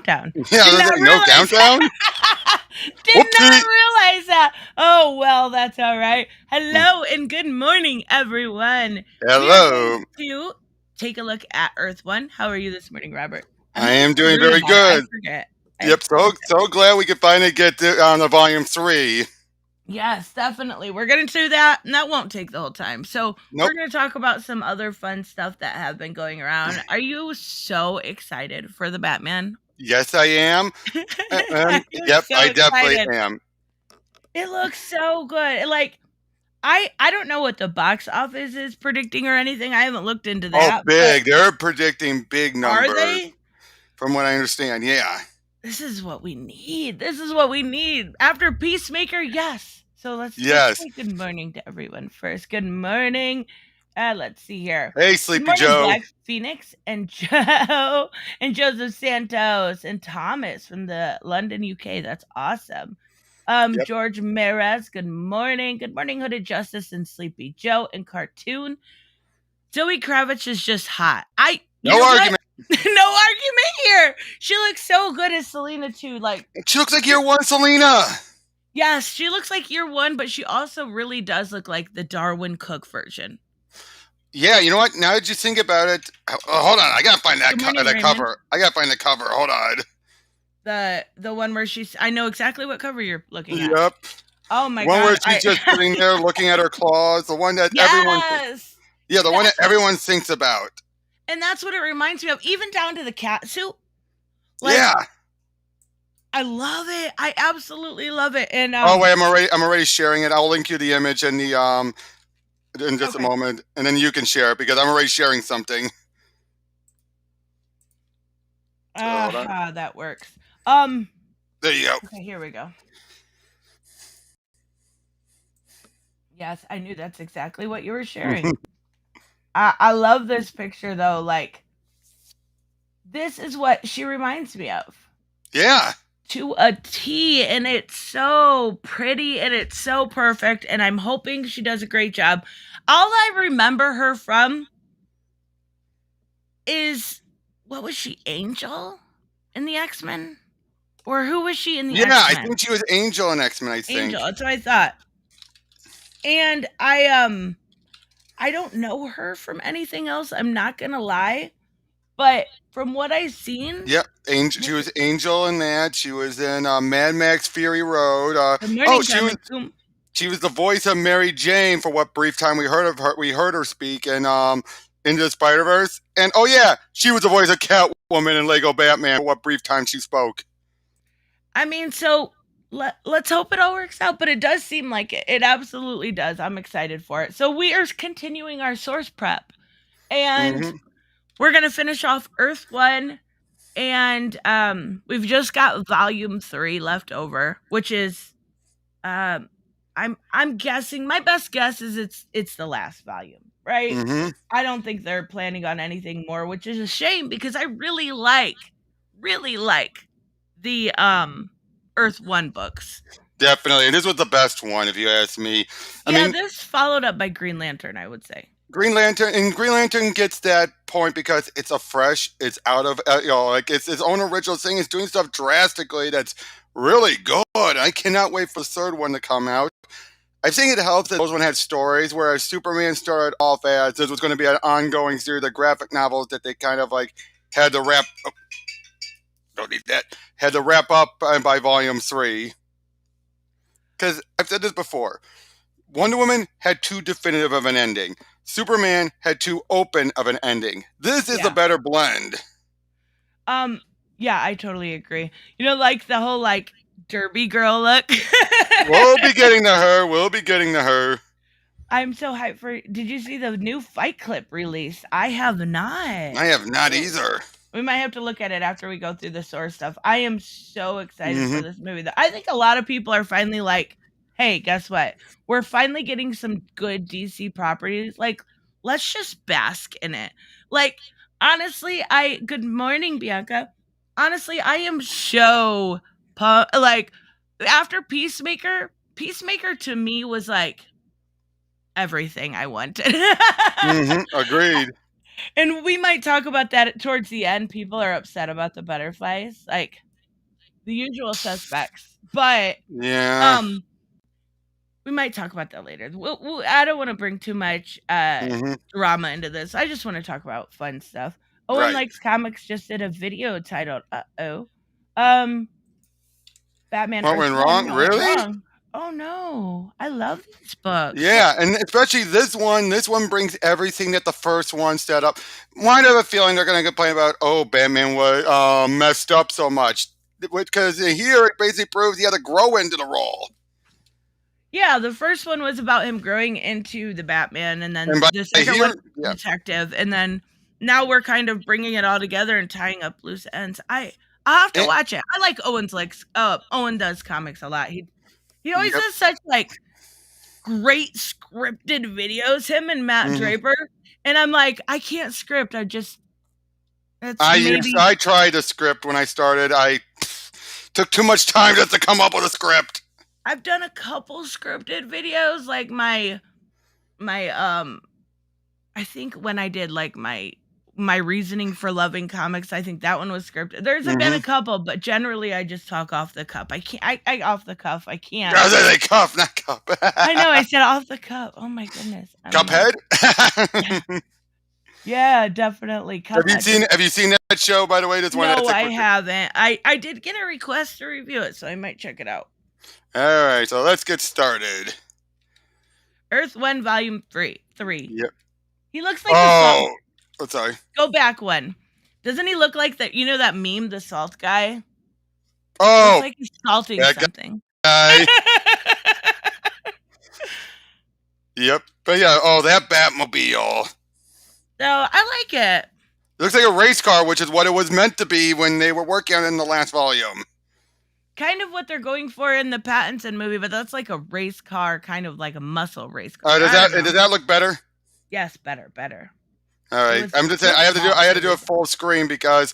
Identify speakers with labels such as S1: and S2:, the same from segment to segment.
S1: countdown.
S2: Yeah,
S1: Did not
S2: no
S1: realize
S2: countdown?
S1: Did not
S2: Whoopsie.
S1: realize that. Oh, well, that's all right. Hello and good morning, everyone. We are
S2: Hello.
S1: going to take a look at Earth 1. How are you this morning, Robert? I'm
S2: I
S1: going to
S2: am
S1: start
S2: doing
S1: reading
S2: very
S1: about it. I
S2: good.
S1: forget.
S2: Yep, so glad we could finally get on the volume 3.
S1: Yes, definitely. We're going to do that, and that won't take the whole time. So,
S2: Nope.
S1: we're going to talk about some other fun stuff that have been going around. Are you so excited for the Batman?
S2: Yes, I am.
S1: I'm
S2: Yep,
S1: so
S2: I definitely
S1: excited.
S2: am.
S1: It looks so good. Like, I don't know what the box office is predicting or anything. I haven't looked into
S2: Oh,
S1: that.
S2: big. They're predicting big
S1: But are
S2: numbers,
S1: they?
S2: from what I understand. Yeah.
S1: This is what we need. This is what we need. After Peacemaker, yes. So let's
S2: Yes.
S1: say good morning to everyone first. Good morning. Let's see here.
S2: Hey,
S1: Good
S2: Sleepy
S1: morning,
S2: Joe.
S1: Black Phoenix and Joe and Joseph Santos and Thomas from the London, UK. That's awesome.
S2: Yep.
S1: George Merez, good morning. Good morning, Hooded Justice and Sleepy Joe and Cartoon. Zoe Kravitz is just hot.
S2: No argument.
S1: No argument here. She looks so good as Selena too. Like,
S2: She looks like year 1 Selena.
S1: yes, she looks like year 1, but she also really does look like the Darwin Cook version.
S2: Yeah, you know what? Now that you think about it, hold on. I gotta find that cover. I gotta find the cover. Hold on.
S1: The one where I know exactly what cover you're looking at.
S2: Yep.
S1: Oh my
S2: god. One where she's just sitting there looking at her claws. The one that everyone. Yeah, the one that everyone thinks about.
S1: And that's what it reminds me of, even down to the cat suit. Like,
S2: yeah.
S1: I love it. I absolutely love it. And
S2: oh wait, I'm already sharing it. I'll link you the image and the in just a moment, and then you can share it because I'm already sharing something.
S1: That works.
S2: There you go.
S1: Okay, here we go. Yes, I knew that's exactly what you were sharing. I love this picture though. Like, this is what she reminds me of.
S2: Yeah.
S1: To a T, and it's so pretty and it's so perfect, and I'm hoping she does a great job. All I remember her from is, what was she, Angel in the X-Men? Or who was she in the X-Men?
S2: Yeah, I think she was Angel in X-Men, I think.
S1: Angel, that's what I thought. And I don't know her from anything else, I'm not gonna lie. But from what I've seen...
S2: Yep, she was Angel in that. She was in Mad Max Fury Road. She was the voice of Mary Jane for what brief time we heard of her. We heard her speak in Into the Spider-Verse. And oh yeah, she was the voice of Catwoman in Lego Batman for what brief time she spoke.
S1: I mean, so let's hope it all works out, but it does seem like it. It absolutely does. I'm excited for it. So we are continuing our source prep, and we're going to finish off Earth 1, and we've just got volume 3 left over, which is I'm guessing, my best guess is it's the last volume, right? I don't think they're planning on anything more, which is a shame because I really like the Earth 1 books.
S2: Definitely. And this was the best one, if you ask me.
S1: I mean, this followed up by Green Lantern, I would say.
S2: Green Lantern gets that point because it's it's out of, like it's its own original thing. It's doing stuff drastically that's really good. I cannot wait for the third one to come out. I think it helps that those one had stories, whereas Superman started off as this was going to be an ongoing series of graphic novels that they kind of like had to wrap. Oh, don't need that. Had to wrap up by volume 3. Because I've said this before, Wonder Woman had too definitive of an ending. Superman had too open of an ending. This is a better blend.
S1: Yeah, I totally agree. You know, like the whole like derby girl look.
S2: We'll be getting to her.
S1: I'm so hyped for. Did you see the new Fight Clip release? I have not.
S2: I have not either.
S1: We might have to look at it after we go through the source stuff. I am so excited for this movie. I think a lot of people are finally like, hey, guess what? We're finally getting some good DC properties. Like, let's just bask in it. Like, honestly, good morning, Bianca. Honestly, I am so like, after Peacemaker to me was like everything I wanted.
S2: Agreed.
S1: And we might talk about that towards the end. People are upset about the butterflies, like the usual suspects. But
S2: Yeah.
S1: um we might talk about that later. I don't want to bring too much
S2: Hmm.
S1: drama into this. I just want to talk about fun stuff. Owen
S2: Right.
S1: Likes Comics just did a video titled um Batman
S2: What
S1: Earth
S2: went
S1: 1
S2: wrong?
S1: What Went
S2: Really?
S1: Wrong. Oh no. I love these books.
S2: Yeah, and especially this one. This one brings everything that the first one set up. Why do I have a feeling they're going to complain about? Oh, Batman was messed up so much because here it basically proves he had to grow into the role.
S1: Yeah, the first one was about him growing into the Batman, and
S2: And
S1: then
S2: by
S1: the second one,
S2: here, yeah,
S1: detective, and then now we're kind of bringing it all together and tying up loose ends. I'll have to
S2: and,
S1: watch it. I like Owen does comics a lot. He always
S2: yep.
S1: does such like great scripted videos. Him and Matt
S2: Hmm.
S1: Draper, and I'm like, I can't script. That's maybe
S2: I tried a script when I started. I took too much time just to come up with a script.
S1: I've done a couple scripted videos, like my I think when I did like my reasoning for loving comics, I think that one was scripted. There's been
S2: Hmm.
S1: a couple, but generally I just talk off the cuff. I can't. I off the cuff. I can't.
S2: I say cuff, not cup.
S1: I know. I said off the cuff. Oh my goodness. I'm like,
S2: Cuphead.
S1: yeah, yeah, definitely Cuphead.
S2: Have you seen that show? By the way, just wanted to
S1: No,
S2: say
S1: I
S2: quickly.
S1: haven't. I did get a request to review it, so I might check it out.
S2: All right, so let's get started.
S1: Earth One Volume 3.
S2: Yep.
S1: He looks like the salt.
S2: Oh, sorry.
S1: Go back one. Doesn't he look like that? You know that meme, the salt guy? Looks
S2: Oh,
S1: like he's salting
S2: that
S1: something.
S2: guy. Yep. But yeah, oh, that Batmobile.
S1: So I like it.
S2: Looks like a race car, which is what it was meant to be when they were working on it in the last volume.
S1: Kind of what they're going for in the Pattinson movie, but that's like a race car, kind of like a muscle race car. I don't
S2: Does
S1: know.
S2: that look better?
S1: Yes, better.
S2: All
S1: It
S2: right.
S1: was
S2: I'm just saying
S1: looks
S2: I had to do a
S1: really
S2: full screen because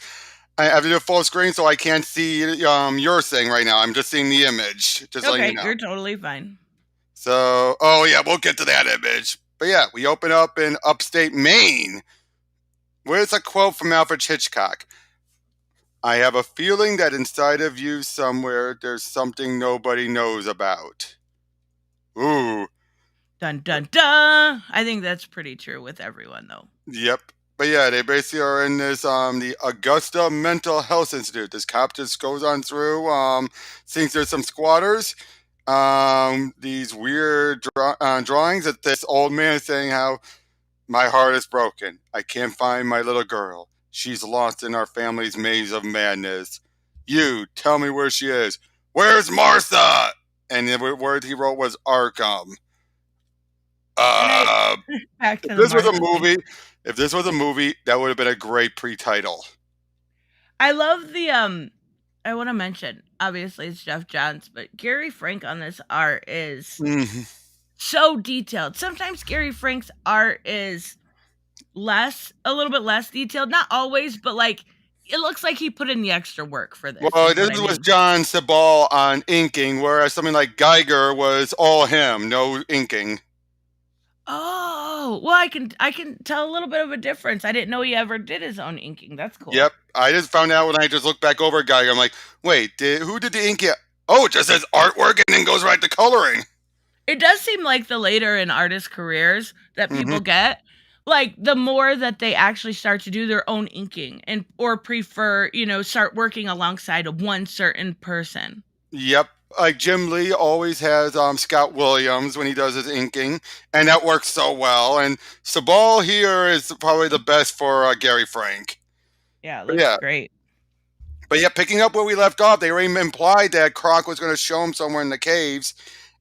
S2: I have to do a full screen so I can't see your thing right now. I'm just seeing the image. Just letting you
S1: okay.
S2: know.
S1: You're totally fine.
S2: So, oh yeah, we'll get to that image. But yeah, we open up in upstate Maine. Where's a quote from Alfred Hitchcock? I have a feeling that inside of you somewhere there's something nobody knows about. Ooh,
S1: Dun dun dun. I think that's pretty true with everyone, though.
S2: yep. But yeah, they basically are in this the Augusta Mental Health Institute. This cop just goes on through, thinks there's some squatters. These weird drawings that this old man is saying how my heart is broken. I can't find my little girl. She's lost in our family's maze of madness. You, tell me where she is. Where's Martha? And the word he wrote was Arkham.
S1: And I
S2: Uh,
S1: back
S2: if
S1: to the
S2: this was a
S1: Martha thing.
S2: movie, if this was a movie, that would have been a great pre-title.
S1: I love the I want to mention, obviously it's Jeff Johns, but Gary Frank on this art is
S2: Mhm.
S1: so detailed. Sometimes Gary Frank's art is a little bit less detailed. Not always, but like it looks like he put in the extra work for this,
S2: Well,
S1: is
S2: this
S1: what I
S2: was
S1: mean.
S2: John Sabal on inking, whereas something like Geiger was all him, no inking.
S1: Oh, well, I can tell a little bit of a difference. I didn't know he ever did his own inking. That's cool.
S2: Yep, I just found out when I just looked back over Geiger. I'm like, wait, who did the inking? Oh, it just says artwork and then goes right to coloring.
S1: It does seem like the later in artist careers that
S2: Hmm.
S1: people get, like the more that they actually start to do their own inking and or prefer, start working alongside of one certain person.
S2: Yep, like Jim Lee always has Scott Williams when he does his inking, and that works so well. And Sabal here is probably the best for Gary Frank.
S1: Yeah, it
S2: But
S1: looks
S2: yeah,
S1: great.
S2: picking up where we left off, they already implied that Croc was going to show him somewhere in the caves,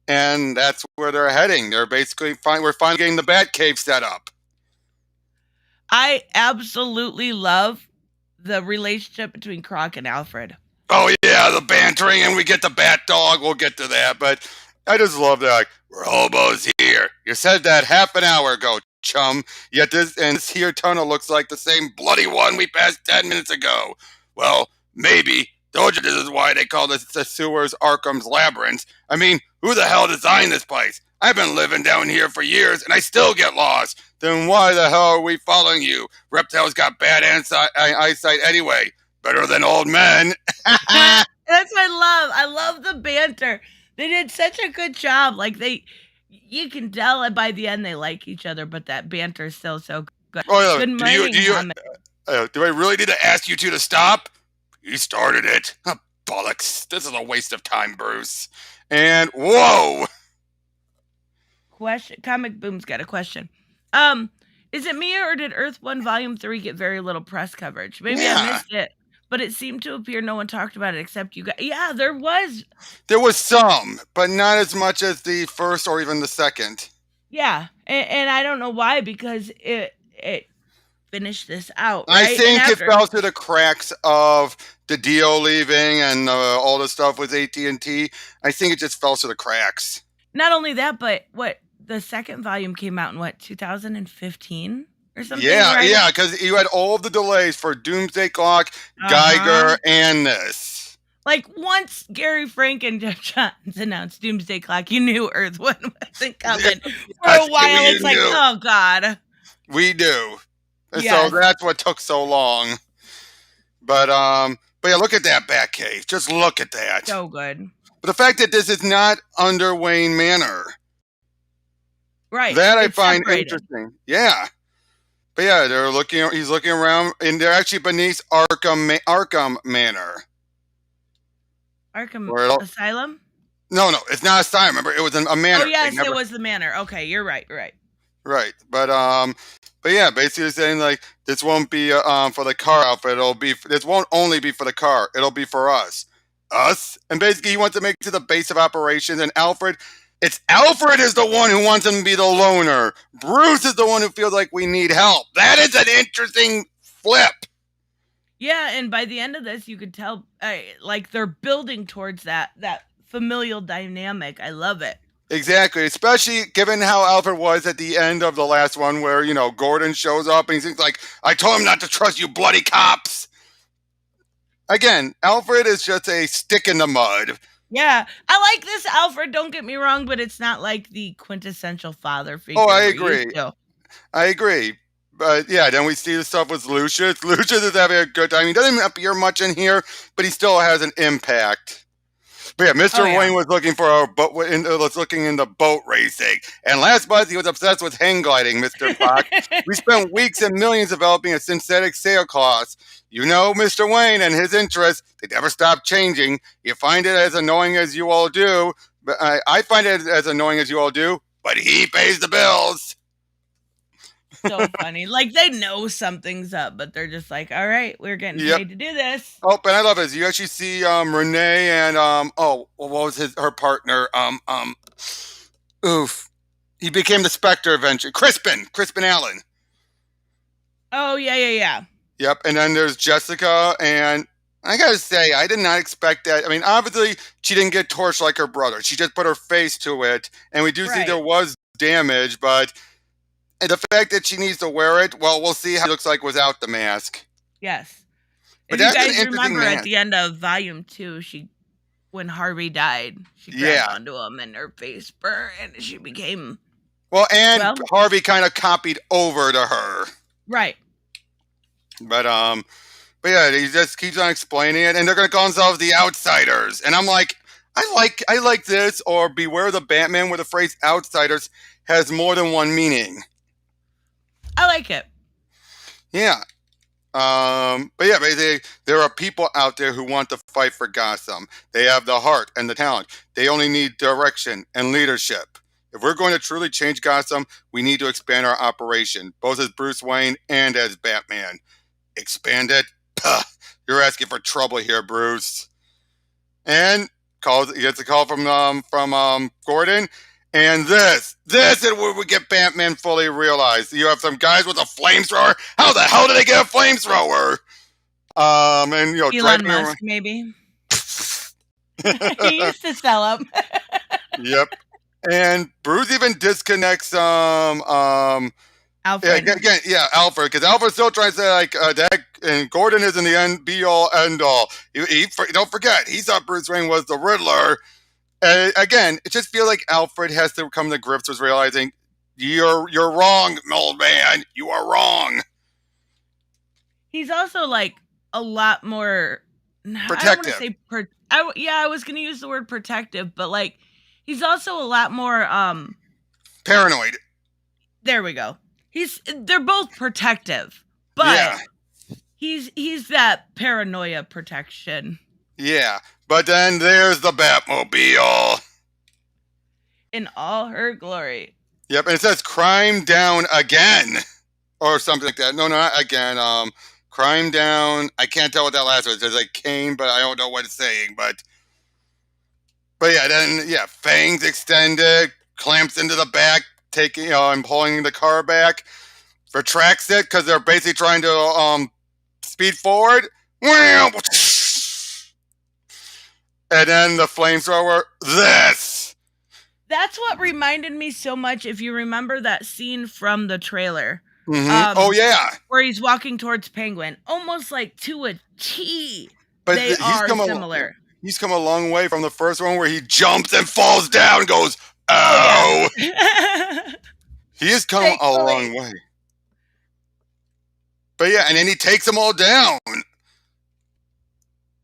S2: and that's where they're heading. They're basically we're finally getting the Bat Cave set up.
S1: I absolutely love the relationship between Croc and Alfred.
S2: Oh yeah, the bantering, and we get the Bat Dog. We'll get to that, but I just love that. Like, we're almost here. You said that half an hour ago, chum. Yet this here tunnel looks like the same bloody one we passed 10 minutes ago. Well, maybe. Told you this is why they call this the sewers Arkham's labyrinth. I mean, Who the hell designed this place? I've been living down here for years and I still get lost. Then why the hell are we following you? Reptiles got bad eyesight anyway. Better than old men.
S1: That's what I love. I love the banter. They did such a good job. Like you can tell by the end they like each other, but that banter is still so good.
S2: Oh,
S1: Good morning, Hammond.
S2: do I really need to ask you two to stop? You started it. Bollocks. This is a waste of time, Bruce. And whoa!
S1: Question. Comic Boom's got a question. Is it me or did Earth 1 Volume 3 get very little press coverage? Maybe I missed it, but it seemed to appear no one talked about it except you guys. Yeah, there was.
S2: There was some, but not as much as the first or even the second.
S1: Yeah, and I don't know why, because it finished this out, right?
S2: I think it fell through the cracks of the deal leaving and all the stuff with AT&T. I think it just fell through the cracks.
S1: Not only that, but the second volume came out in 2015 or something?
S2: Yeah,
S1: right?
S2: yeah, because you had all of the delays for Doomsday Clock, Geiger, and this.
S1: Like, once Gary Frank and Jeff Johns announced Doomsday Clock, you knew Earth 1 wasn't coming. For a while, it's like, oh, God.
S2: We do. Yes. So that's what took so long. But yeah, look at that Batcave. Just look at that.
S1: So good.
S2: But the fact that this is not under Wayne Manor.
S1: Right.
S2: That I find interesting. Yeah. But yeah, he's looking around, and they're actually beneath Arkham Manor.
S1: Arkham Asylum?
S2: No, it's not Asylum. Remember, it was a manor.
S1: Oh, yes, it was the manor. Okay, you're right.
S2: Right. But yeah, basically saying like this won't be for the car outfit. This won't only be for the car. It'll be for us. Us? And basically he wants to make it to the base of operations, and Alfred is the one who wants him to be the loner. Bruce is the one who feels like we need help. That is an interesting flip.
S1: Yeah, and by the end of this, you could tell like they're building towards that familial dynamic. I love it.
S2: Exactly, especially given how Alfred was at the end of the last one where, Gordon shows up and he's like, I told him not to trust you bloody cops. Again, Alfred is just a stick in the mud.
S1: Yeah, I like this Alfred, don't get me wrong, but it's not like the quintessential father figure.
S2: Oh, I agree. I agree. But yeah, then we see the stuff with Lucius. Lucius is having a good time. He doesn't appear much in here, but he still has an impact. But yeah, Mr. Wayne was looking for looking into boat racing. And last month, he was obsessed with hang gliding, Mr. Fox. We spent weeks and millions developing a synthetic sailcloth. Mr. Wayne and his interests, they never stop changing. You find it as annoying as you all do. But I find it as annoying as you all do, but he pays the bills.
S1: So funny. Like, they know something's up, but they're just like, all right, we're getting paid to do this.
S2: Oh, and I love it. You actually see Renee and what was her partner? He became the Spectre eventually. Crispin Allen.
S1: Oh, yeah.
S2: Yep, and then there's Jessica, and I gotta say, I did not expect that. I mean, obviously, she didn't get torched like her brother. She just put her face to it, and we do see there was damage, but the fact that she needs to wear it, well, we'll see how it looks like without the mask.
S1: Yes. But if you guys remember at the end of Volume 2, when Harvey died, she grabbed onto him and her face burned and she became...
S2: Harvey kind of copied over to her.
S1: Right.
S2: But yeah, he just keeps on explaining it, and they're going to call themselves the Outsiders. And I'm like, I like this, or Beware the Batman, where the phrase Outsiders has more than one meaning.
S1: I like it.
S2: Yeah. But yeah, basically, there are people out there who want to fight for Gotham. They have the heart and the talent. They only need direction and leadership. If we're going to truly change Gotham, we need to expand our operation, both as Bruce Wayne and as Batman. Expand it? Puh, you're asking for trouble here, Bruce. And he gets a call from Gordon. And this is where we get Batman fully realized. You have some guys with a flamethrower. How the hell did they get a flamethrower? And
S1: Elon Musk, maybe. He used to sell them.
S2: Yep. And Bruce even disconnects Alfred. Alfred, because Alfred's still trying to say that, and Gordon isn't the be all end all. He don't forget, he thought Bruce Wayne was the Riddler. again, it just feels like Alfred has to come to grips with realizing you're wrong, old man. You are wrong.
S1: He's also like a lot more. I don't want to
S2: Protective,
S1: say yeah, I was gonna use the word protective, but like he's also a lot more.
S2: paranoid.
S1: There we go. They're both protective, but
S2: Yeah,
S1: he's that paranoia protection
S2: yeah. But then there's the Batmobile.
S1: in all her glory.
S2: Yep, and it says crime down again. Or something like that. No, not again. Crime down. I can't tell what that last one. It says like Kane, but I don't know what it's saying. But yeah, then yeah, fangs extended, clamps into the back, taking and pulling the car back, retracts it because they're basically trying to speed forward. And then the flamethrower. This.
S1: That's what reminded me so much. If you remember that scene from the trailer,
S2: Oh yeah.
S1: where he's walking towards Penguin, almost like to a T.
S2: But
S1: They are similar.
S2: He's come a long way from the first one where he jumps and falls down and goes,
S1: Oh
S2: ow.
S1: yeah.
S2: He has come a
S1: Thankfully.
S2: long way. But yeah, and then he takes them all down.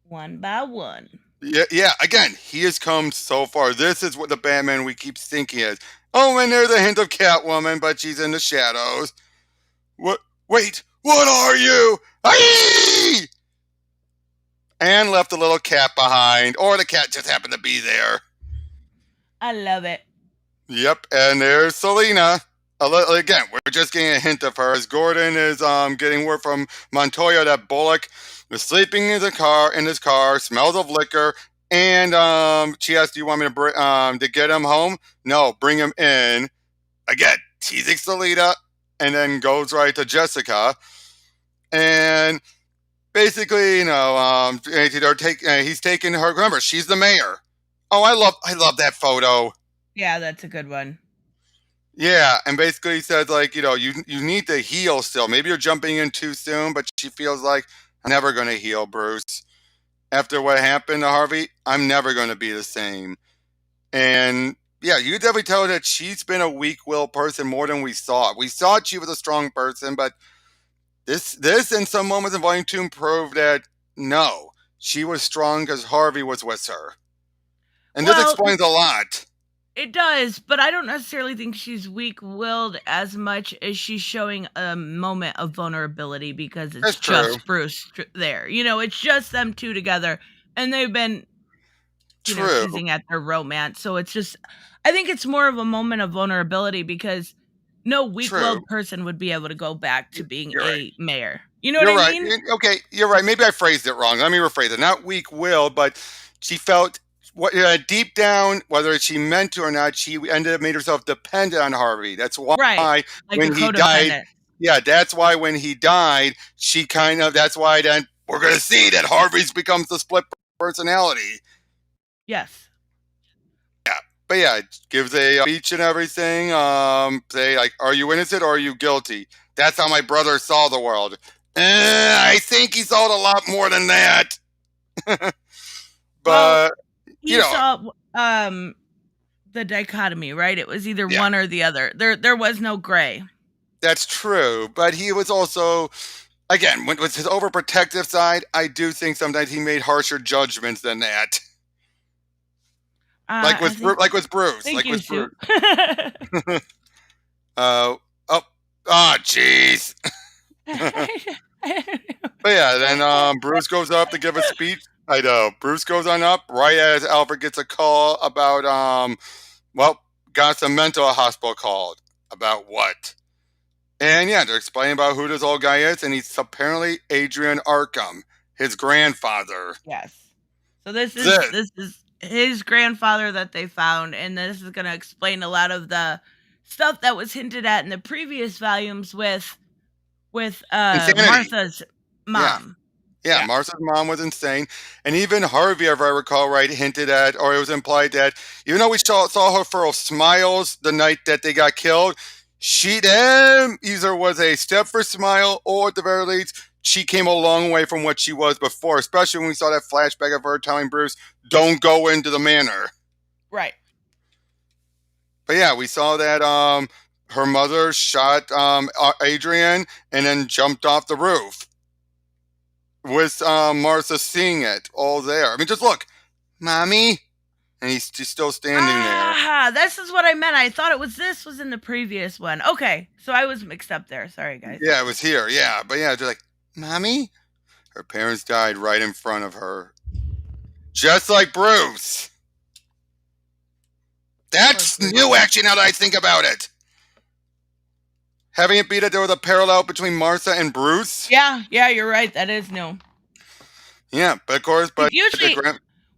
S1: One by one.
S2: Yeah, again, he has come so far. This is what the Batman we keep thinking is. Oh, and there's a hint of Catwoman, but she's in the shadows. What? Wait, what are you? Aye! And left a little cat behind, or the cat just happened to be there.
S1: I love it.
S2: Yep, and there's Selina. Again, we're just getting a hint of her as Gordon is getting word from Montoya that Bullock was sleeping in his car, smells of liquor, and she asks, "Do you want me to get him home?" No, bring him in. Again, teasing Selina, and then goes right to Jessica, and basically, he's taking her. Remember, she's the mayor. Oh, I love that photo.
S1: Yeah, that's a good one.
S2: Yeah, and basically he says like, you need to heal still. Maybe you're jumping in too soon, but she feels like I'm never going to heal, Bruce. After what happened to Harvey, I'm never going to be the same. And yeah, you definitely tell that she's been a weak-willed person more than we thought. We thought she was a strong person, but this in some moments in Volume 2 proved that no, she was strong because Harvey was with her. And this
S1: Well,
S2: explains a lot.
S1: it does, but I don't necessarily think she's weak-willed as much as she's showing a moment of vulnerability because it's
S2: That's true.
S1: just Bruce there. It's just them two together, and they've been,
S2: True.
S1: teasing at their romance. So it's just, I think it's more of a moment of vulnerability because no weak-willed person would be able to go back to being a mayor. You know what I mean?
S2: Okay, you're right. Maybe I phrased it wrong. Let me rephrase it. Not weak-willed, but she felt deep down, whether she meant to or not, she ended up made herself dependent on Harvey. That's why
S1: Right. Like
S2: when he died, that's why when he died, that's why then we're going to see that Harvey's becomes the split personality.
S1: Yes.
S2: Yeah. But yeah, it gives a speech and everything. Say like, are you innocent or are you guilty? That's how my brother saw the world. I think he saw it a lot more than that. But
S1: he saw the dichotomy, right? It was either one or the other. There was no gray.
S2: That's true, but he was also, again, with his overprotective side, I do think sometimes he made harsher judgments than that. Like with Bruce.
S1: Thank you, Sue.
S2: Jeez. But yeah, then Bruce goes up to give a speech. I know. Bruce goes on up right as Alfred gets a call about, got some mental hospital called. About what? And yeah, they're explaining about who this old guy is, and he's apparently Adrian Arkham, his grandfather.
S1: Yes. So this is his grandfather that they found, and this is going to explain a lot of the stuff that was hinted at in the previous volumes with Martha's mom.
S2: Yeah, Martha's mom was insane. And even Harvey, if I recall right, hinted at, or it was implied that, even though we saw her furrow smiles the night that they got killed, she then either was a step for Smile, or at the very least, she came a long way from what she was before, especially when we saw that flashback of her telling Bruce, don't go into the manor.
S1: Right.
S2: But yeah, we saw that her mother shot Adrian and then jumped off the roof with Martha seeing it all there. I mean, just look, mommy, and he's still standing there.
S1: Ah, this is what I meant. I thought this was in the previous one. Okay, so I was mixed up there. Sorry, guys.
S2: Yeah, it was here. Yeah, but yeah, just like, mommy, her parents died right in front of her, just like Bruce. That's new, actually. Now that I think about it, having it be that there was a parallel between Martha and Bruce.
S1: Yeah, you're right. That is new.
S2: Yeah, but of course, but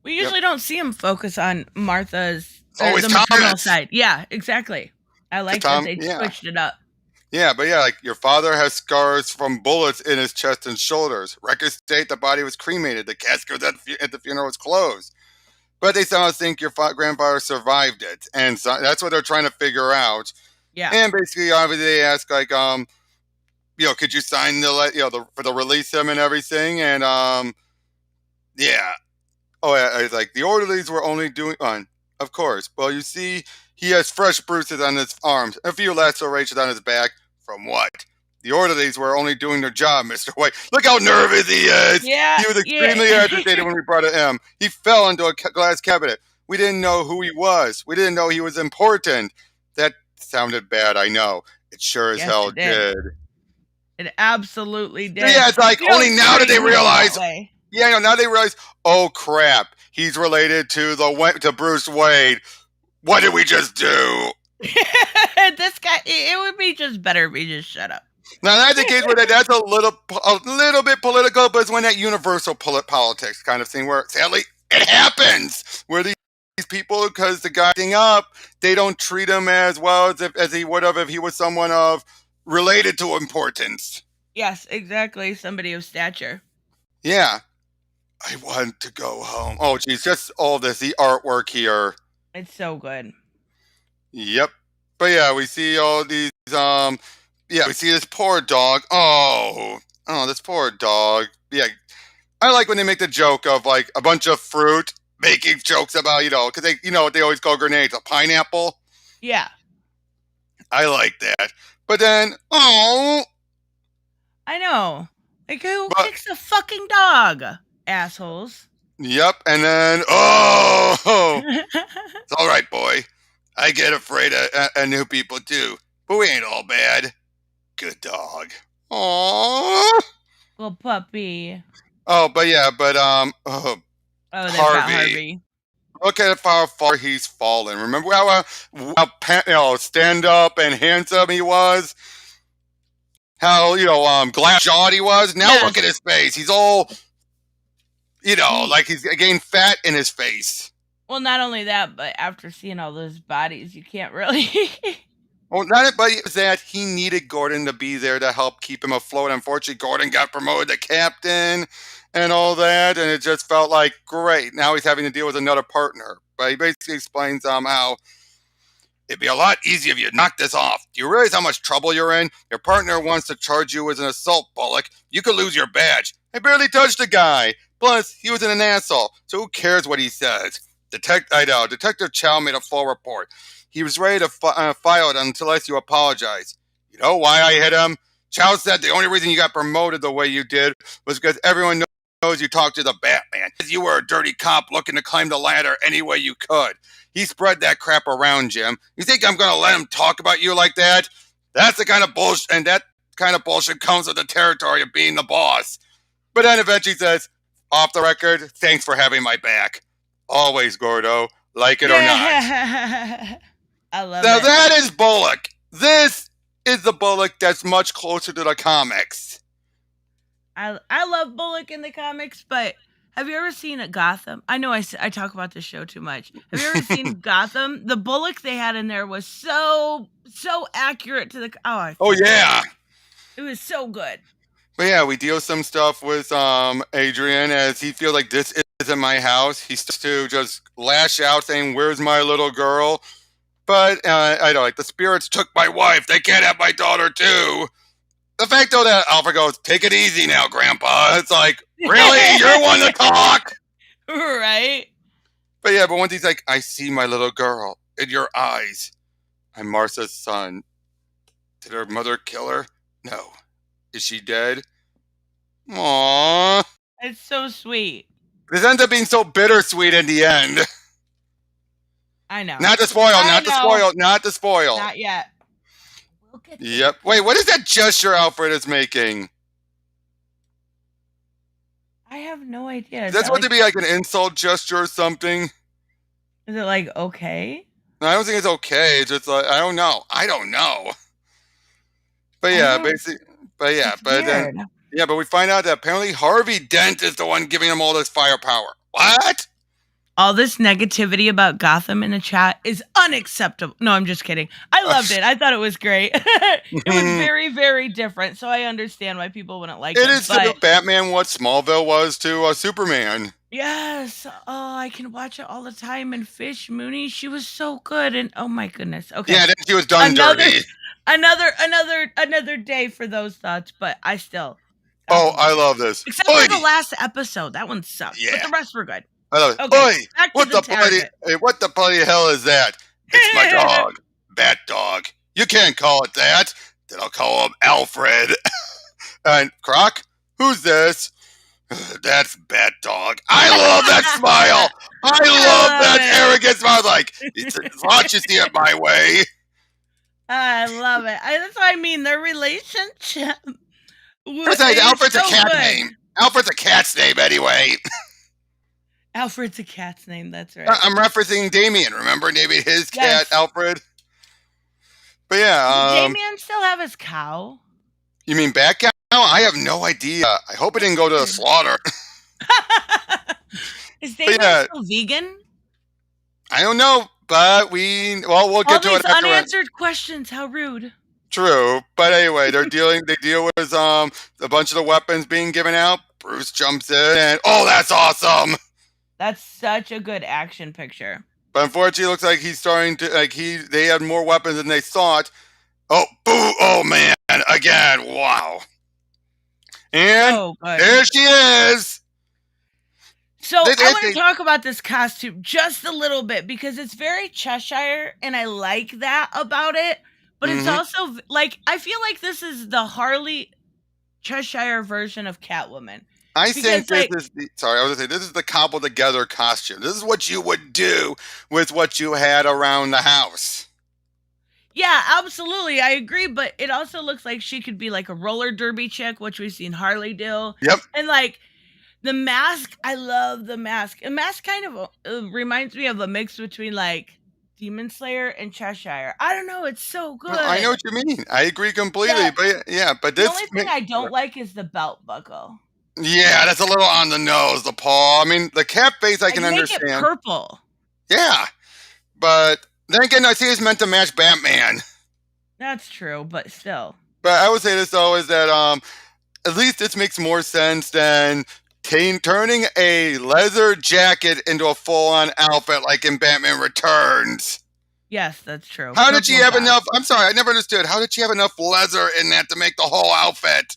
S1: we usually don't see him focus on Martha's
S2: always
S1: the maternal side. Yeah, exactly. I like that they switched it up.
S2: Yeah, but yeah, like your father has scars from bullets in his chest and shoulders. Records state the body was cremated. The casket at the funeral was closed. But they somehow think your grandfather survived it. And so that's what they're trying to figure out.
S1: Yeah.
S2: And basically, obviously, they ask, like, could you sign for the release him and everything? And, yeah. Oh, yeah, like, the orderlies were only doing, of course. Well, you see, he has fresh bruises on his arms, a few lacerations on his back. From what? The orderlies were only doing their job, Mr. White. Look how nervous he is.
S1: Yeah.
S2: He was extremely agitated when we brought him. He fell into a glass cabinet. We didn't know who he was. We didn't know he was important. That sounded bad, I know. It sure as hell did.
S1: It absolutely did.
S2: Yeah, it's like only now did they realize. Yeah, now they realize, oh crap, he's related to Bruce Wayne. What did we just do?
S1: This guy, it would be just better if he just shut up.
S2: Now that's the case where that's a little bit political, but it's when that universal politics kind of thing where sadly it happens where these people, because the guy thing up, they don't treat him as well as he would have if he was someone of related to importance.
S1: Yes, exactly. Somebody of stature.
S2: Yeah. I want to go home. Oh, geez, just all this, the artwork here.
S1: It's so good.
S2: Yep. But yeah, we see all these, we see this poor dog. Oh, this poor dog. Yeah. I like when they make the joke of, like, a bunch of fruit, making jokes about, because they, what they always call grenades, a pineapple.
S1: Yeah.
S2: I like that. But then, I
S1: know. Like, who kicks a fucking dog? Assholes.
S2: Yep, and then it's all right, boy. I get afraid of new people too, but we ain't all bad. Good dog. Aww.
S1: Little puppy.
S2: Oh, but
S1: Harvey.
S2: Look at how far he's fallen. Remember how stand up and handsome he was? How glass jawed he was? Now look at his face. He's all. Like he's getting fat in his face.
S1: Well, not only that, but after seeing all those bodies, you can't really.
S2: Well, not it, but it was that he needed Gordon to be there to help keep him afloat. Unfortunately, Gordon got promoted to captain and all that, and it just felt like, great, now he's having to deal with another partner. But he basically explains how it'd be a lot easier if you knock this off. Do you realize how much trouble you're in? Your partner wants to charge you as an assault, Bullock. You could lose your badge. I barely touched the guy. Plus, he was an asshole, so who cares what he says? Detective Chow made a full report. He was ready to file it unless you apologize. You know why I hit him? Chow said the only reason you got promoted the way you did was because everyone knows you talked to the Batman. You were a dirty cop looking to climb the ladder any way you could. He spread that crap around, Jim. You think I'm going to let him talk about you like that? That's the kind of bullshit, and that kind of bullshit comes with the territory of being the boss. But then eventually says, off the record, thanks for having my back. Always, Gordo, like it or not.
S1: I love
S2: now, that is Bullock. This is the Bullock that's much closer to the comics.
S1: I love Bullock in the comics, but have you ever seen Gotham? I know I talk about this show too much. Have you ever seen Gotham? The Bullock they had in there was so accurate to the...
S2: Oh, yeah.
S1: It was so good.
S2: But yeah, we deal some stuff with Adrian as he feels like this isn't my house. He starts to just lash out saying, where's my little girl? But I don't like the spirits took my wife. They can't have my daughter too. The fact though that Alfred goes, take it easy now, Grandpa. It's like, really? You're one to talk?
S1: Right?
S2: But yeah, but once he's like, I see my little girl in your eyes. I'm Martha's son. Did her mother kill her? No. Is she dead? Aww.
S1: It's so sweet.
S2: This ends up being so bittersweet in the end.
S1: I know.
S2: Not to spoil,
S1: I
S2: not to
S1: know.
S2: spoil, not to spoil.
S1: Not yet. We'll get there.
S2: Yep. Wait, what is that gesture Alfred is making?
S1: I have no idea.
S2: Is that supposed to be like an insult gesture or something?
S1: Is it like okay?
S2: No, I don't think it's okay. It's just like I don't know. I don't know. But yeah, basically. But yeah,
S1: It's
S2: but
S1: weird.
S2: then yeah, but we find out that apparently Harvey Dent is the one giving him all this firepower. What?
S1: All this negativity about Gotham in the chat is unacceptable. No, I'm just kidding. I loved it. I thought it was great. It was very, very different, so I understand why people wouldn't like it.
S2: It is to Batman what Smallville was to Superman.
S1: Yes. Oh, I can watch it all the time. And Fish Mooney, she was so good. And oh my goodness. Okay.
S2: Yeah, then she was done dirty.
S1: Another day for those thoughts, but I still.
S2: Oh, I love this.
S1: Except for the last episode. That one sucked.
S2: Yeah.
S1: But the rest were good.
S2: I love it.
S1: Okay,
S2: Oi, what the bloody hell is that? It's my dog. Bat dog. You can't call it that. Then I'll call him Alfred. And Croc, who's this? That's Bat dog. I love that smile. I love that arrogant smile. Like, as long as you see it my way.
S1: I love it. That's what I mean. Their relationship.
S2: Besides, Alfred's a cat name. Alfred's a cat's name anyway.
S1: Alfred's a cat's name. That's right.
S2: I'm referencing Damien. Remember, naming his cat Alfred. But yeah,
S1: does Damien still have his cow?
S2: You mean Bat Cow? I have no idea. I hope it didn't go to the slaughter.
S1: Is Damien still vegan?
S2: I don't know, but we'll get to it after.
S1: Unanswered questions. How rude.
S2: True, but anyway, they deal with a bunch of the weapons being given out. Bruce jumps in, and oh, that's awesome!
S1: That's such a good action picture.
S2: But unfortunately, it looks like he's starting to they had more weapons than they thought. Oh, boo! Oh man, again! Wow! And there she is.
S1: So I want to talk about this costume just a little bit because it's very Cheshire, and I like that about it. But it's also like I feel like this is the Harley Cheshire version of Catwoman.
S2: I think this is this is the cobbled together costume. This is what you would do with what you had around the house.
S1: Yeah, absolutely. I agree, but it also looks like she could be like a roller derby chick, which we've seen Harley do.
S2: Yep.
S1: And like the mask, I love the mask. A mask kind of reminds me of a mix between like Demon Slayer and Cheshire. I don't know. It's so good.
S2: Well, I know what you mean. I agree completely. Yeah. But
S1: the only thing I don't like is the belt buckle.
S2: Yeah, that's a little on the nose. The paw. I mean, the cat face I can understand.
S1: Make it purple.
S2: Yeah, but then again, I see it's meant to match Batman.
S1: That's true, but still.
S2: But I would say this though is that at least this makes more sense than turning a leather jacket into a full-on outfit like in Batman Returns.
S1: Yes, that's true.
S2: How did she have enough? I'm sorry, I never understood. How did she have enough leather in that to make the whole outfit?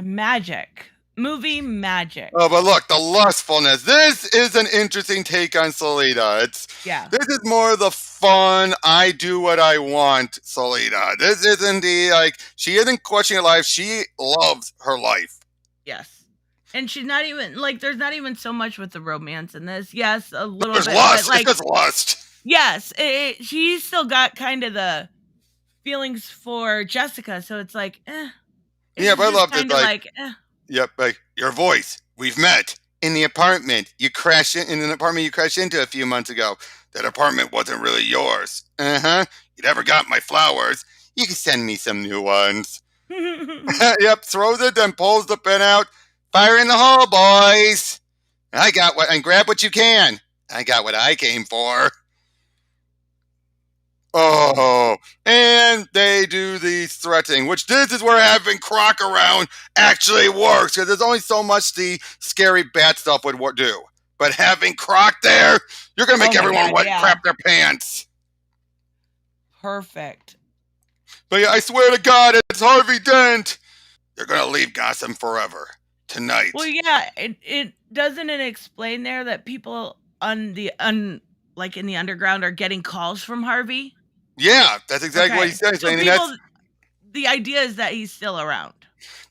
S1: Magic. Movie magic.
S2: Oh, but look, the lustfulness. This is an interesting take on Selena. This is more the fun, I do what I want, Selena. This isn't she isn't questioning life. She loves her life.
S1: Yes. And she's not even, there's not even so much with the romance in this. Yes, a little
S2: bit.
S1: Lust.
S2: But, it's just lust.
S1: Yes. She's still got kind of the feelings for Jessica, so it's like, eh.
S2: Yeah, but I love it. Yep, your voice. We've met in the apartment. You crashed in an apartment you crashed into a few months ago. That apartment wasn't really yours. You never got my flowers. You can send me some new ones. Yep, throws it, then pulls the pin out. Fire in the hole, boys. And grab what you can. I got what I came for. Oh, and they do the threatening, which this is where having Croc around actually works, because there's only so much the scary bat stuff would do. But having Croc there, you're going to make everyone crap their pants.
S1: Perfect.
S2: But yeah, I swear to God, it's Harvey Dent. You're going to leave Gotham forever tonight.
S1: Well, yeah, it doesn't explain there that people like in the underground are getting calls from Harvey?
S2: Yeah, that's exactly what he
S1: Okay.
S2: says,
S1: So
S2: and that's.
S1: people the idea is that he's still around.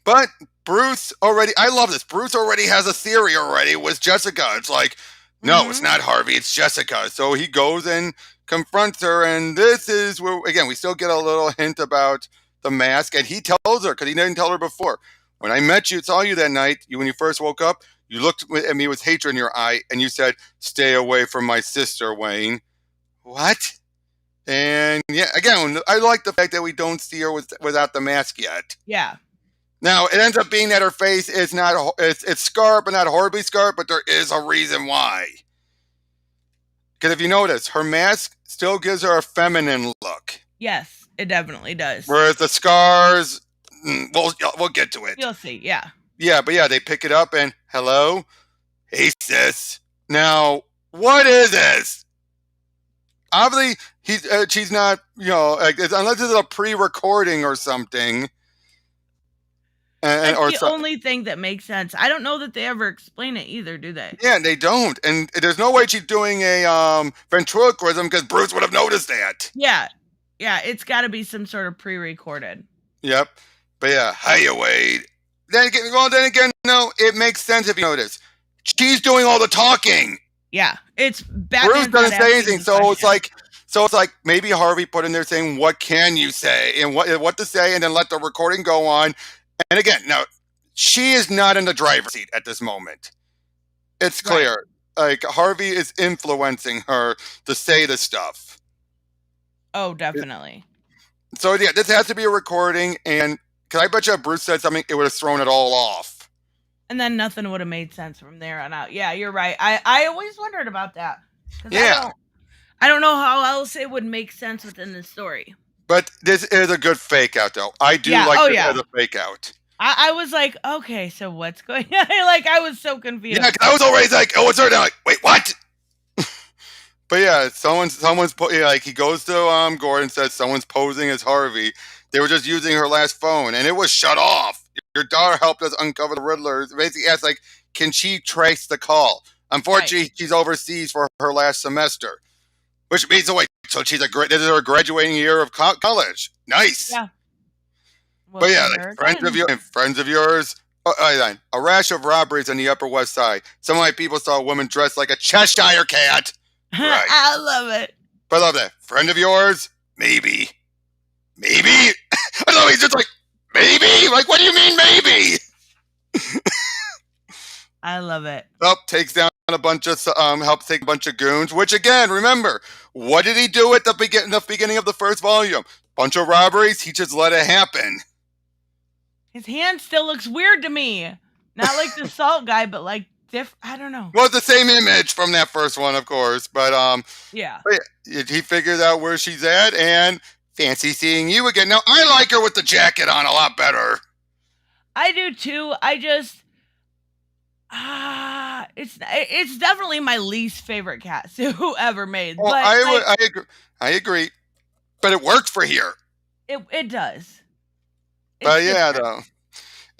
S2: But Bruce already, I love this. Bruce already has a theory already with Jessica. It's like, no, it's
S1: Mhm.
S2: not Harvey, it's Jessica. So he goes and confronts her, and this is where, again, we still get a little hint about the mask, and he tells her, because he didn't tell her before. When I saw you that night, when you first woke up, you looked at me with hatred in your eye, and you said, "Stay away from my sister, Wayne." What? And yeah, again, I like the fact that we don't see her without the mask yet.
S1: Yeah.
S2: Now it ends up being that her face is not it's scarred, but not horribly scarred. But there is a reason why. Because if you notice, her mask still gives her a feminine look,
S1: Yes, it definitely does.
S2: whereas the scars, we'll get to it.
S1: You'll see. Yeah.
S2: Yeah, but yeah, they pick it up and hello, hey sis. Now what is this? Obviously, she's not, like, unless it's a pre-recording or something.
S1: That's
S2: Or
S1: the only thing that makes sense. I don't know that they ever explain it either, do they?
S2: yeah, they don't, and there's no way she's doing a ventriloquism because Bruce would have noticed that.
S1: Yeah. Yeah, it's got to be some sort of pre-recorded.
S2: Yep, but yeah, hiya Wade. Then again, no, it makes sense if you notice. She's doing all the talking.
S1: Yeah, it's Batman's
S2: Bruce doesn't
S1: not
S2: say
S1: asking
S2: anything,
S1: the
S2: so it's
S1: question.
S2: like maybe Harvey put in there saying, "What can you say?" and what to say, and then let the recording go on. And again, now she is not in the driver's seat at this moment. It's clear. Like Harvey is influencing her to say the stuff.
S1: Oh, definitely.
S2: So yeah, this has to be a recording, and because I bet you if Bruce said something, it would have thrown it all off.
S1: And then nothing would have made sense from there on out. Yeah, you're right. I always wondered about that.
S2: Yeah.
S1: I don't know how else it would make sense within the story.
S2: But this is a good fake out, though. I do like this as a fake out.
S1: I was like, okay, so what's going on? Like, I was so confused.
S2: Yeah, I was always like, oh, it's her. Like, wait, what? But yeah, someone's like, he goes to Gordon, says someone's posing as Harvey. They were just using her last phone, and it was shut off. Your daughter helped us uncover the Riddler. Basically asked, like, can she trace the call? Unfortunately, she's overseas for her last semester, which means, wait, so this is her graduating year of college. Nice.
S1: Yeah.
S2: Well, but yeah, like friends of yours. A rash of robberies on the Upper West Side. Some of my people saw a woman dressed like a Cheshire cat. Right.
S1: I love it.
S2: But I love that. Friend of yours? Maybe. I know he's just like, maybe? Like, what do you mean, maybe?
S1: I love it.
S2: Takes down a bunch of, helps take a bunch of goons, which again, remember, what did he do at the beginning of the first volume? Bunch of robberies, he just let it happen.
S1: His hand still looks weird to me. Not like the salt guy, but like I don't know.
S2: Well, it's the same image from that first one, of course, but
S1: yeah.
S2: He figures out where she's at, and fancy seeing you again. Now, I like her with the jacket on a lot better.
S1: I do too. I just, it's definitely my least favorite cat Sue ever made.
S2: Well,
S1: but
S2: I agree, but it works for here.
S1: It does.
S2: But yeah, though,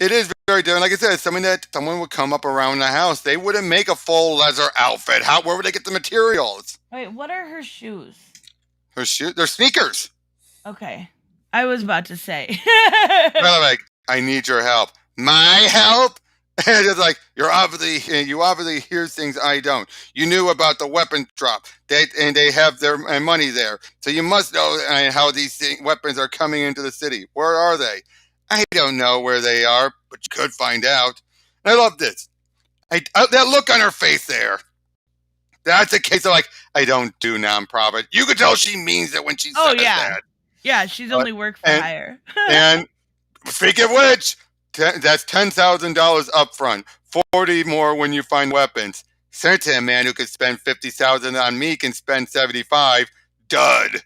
S2: it is very different. Like I said, it's something that someone would come up around the house. They wouldn't make a full leather outfit. Where would they get the materials?
S1: Wait, what are her shoes?
S2: Her shoes? They're sneakers.
S1: Okay, I was about to say.
S2: Well, like, I need your help. My help? And it's like, you obviously hear things I don't. You knew about the weapon drop. They have their money there. So you must know how these weapons are coming into the city. Where are they? I don't know where they are, but you could find out. And I love this. That look on her face there. That's a case of like, I don't do nonprofit. You could tell she means it when she says that.
S1: Yeah, she's only worked for hire.
S2: And speaking of which, that's $10,000 up front. 40 more when you find weapons. Certain man who could spend 50,000 on me can spend 75. Dud.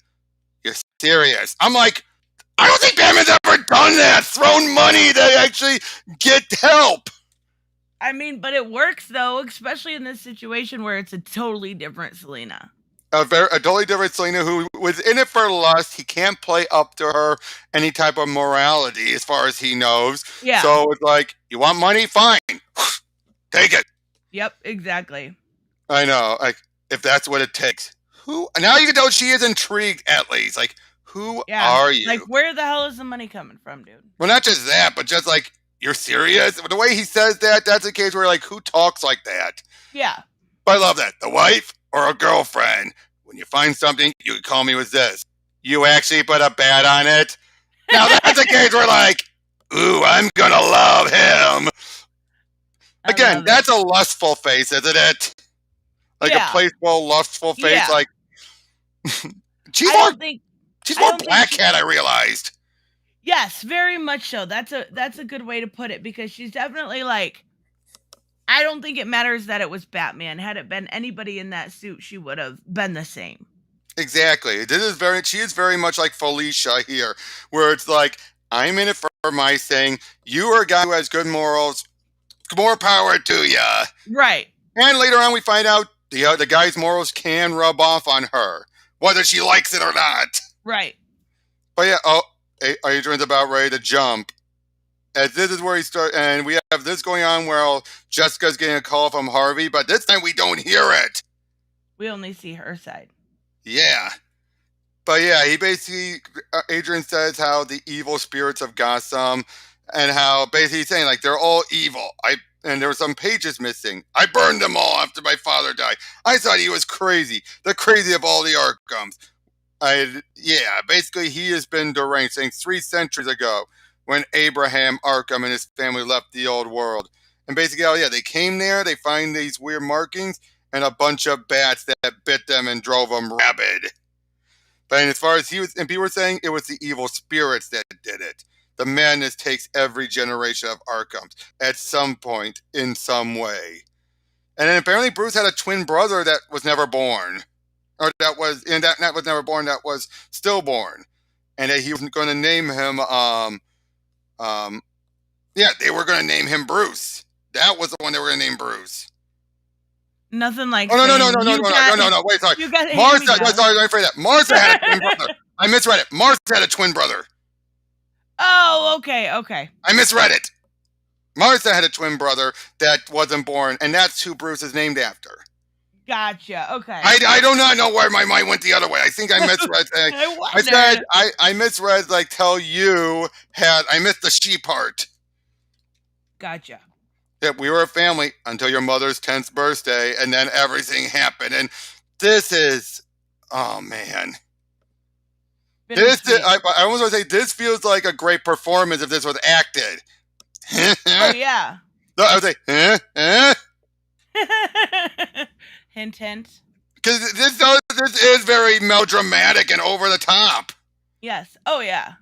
S2: You're serious. I'm like, I don't think Batman's ever done that. Thrown money to actually get help.
S1: I mean, but it works though, especially in this situation where it's a totally different Selena.
S2: A totally different Selena who was in it for lust. He can't play up to her any type of morality as far as he knows.
S1: Yeah.
S2: So it's like, you want money? Fine. Take it.
S1: Yep, exactly.
S2: I know. Like, if that's what it takes. Who now you can tell she is intrigued at least. Like, who
S1: Yeah.
S2: are
S1: Like,
S2: you?
S1: where the hell is the money coming from, dude?
S2: Well, not just that, but just like, you're serious? The way he says that, that's a case where like, who talks like that?
S1: Yeah.
S2: But I love that. The wife or a girlfriend. When you find something, you can call me with this. You actually put a bat on it. Now that's a case where like, ooh, I'm gonna love him.
S1: I
S2: Again,
S1: love it.
S2: that's a lustful face, isn't it? Like a
S1: Yeah.
S2: playful, lustful face.
S1: Yeah.
S2: Like she's
S1: I
S2: more,
S1: don't think
S2: she's
S1: I
S2: more
S1: don't think
S2: Black
S1: she
S2: Cat. I realized.
S1: Yes, very much so. That's a good way to put it because she's definitely like I don't think it matters that it was Batman. Had it been anybody in that suit, she would have been the same.
S2: Exactly. This is very. She is very much like Felicia here, where it's like, I'm in it for my saying. You are a guy who has good morals. More power to ya.
S1: Right.
S2: And later on, we find out the guy's morals can rub off on her, whether she likes it or not.
S1: Right.
S2: But yeah, Adrian's about ready to jump. As this is where he starts, and we have this going on where Jessica's getting a call from Harvey, but this time we don't hear it.
S1: We only see her side.
S2: Yeah. But yeah, he basically, Adrian says how the evil spirits of Gotham, and how basically he's saying like they're all evil. And there were some pages missing. I burned them all after my father died. I thought he was crazy. The crazy of all the Arkhams. Basically he has been deranged since 3 centuries ago when Abraham Arkham and his family left the old world. And basically, they came there, they find these weird markings and a bunch of bats that bit them and drove them rabid. But as far as people were saying, it was the evil spirits that did it. The madness takes every generation of Arkhams at some point in some way. And then apparently Bruce had a twin brother that was never born. Or that was never born, that was stillborn. And that he was going to name him they were going to name him Bruce. That was the one they were going to name Bruce.
S1: Nothing like
S2: Oh, no, wait, sorry.
S1: You got
S2: Martha, sorry, let me phrase that. Martha had a twin brother. I misread it. Martha had a twin brother.
S1: Oh, okay.
S2: I misread it. Martha had a twin brother that wasn't born, and that's who Bruce is named after.
S1: Gotcha. Okay.
S2: I do not know where my mind went the other way. I think I misread. I said I misread like tell you had I missed the she part.
S1: Gotcha.
S2: Yeah, we were a family until your mother's 10th birthday, and then everything happened. And this is, oh man. I almost want to say this feels like a great performance if this was acted.
S1: Oh yeah.
S2: No, I would say,
S1: Hint, hint.
S2: Because this is very melodramatic and over the top.
S1: Yes. Oh yeah.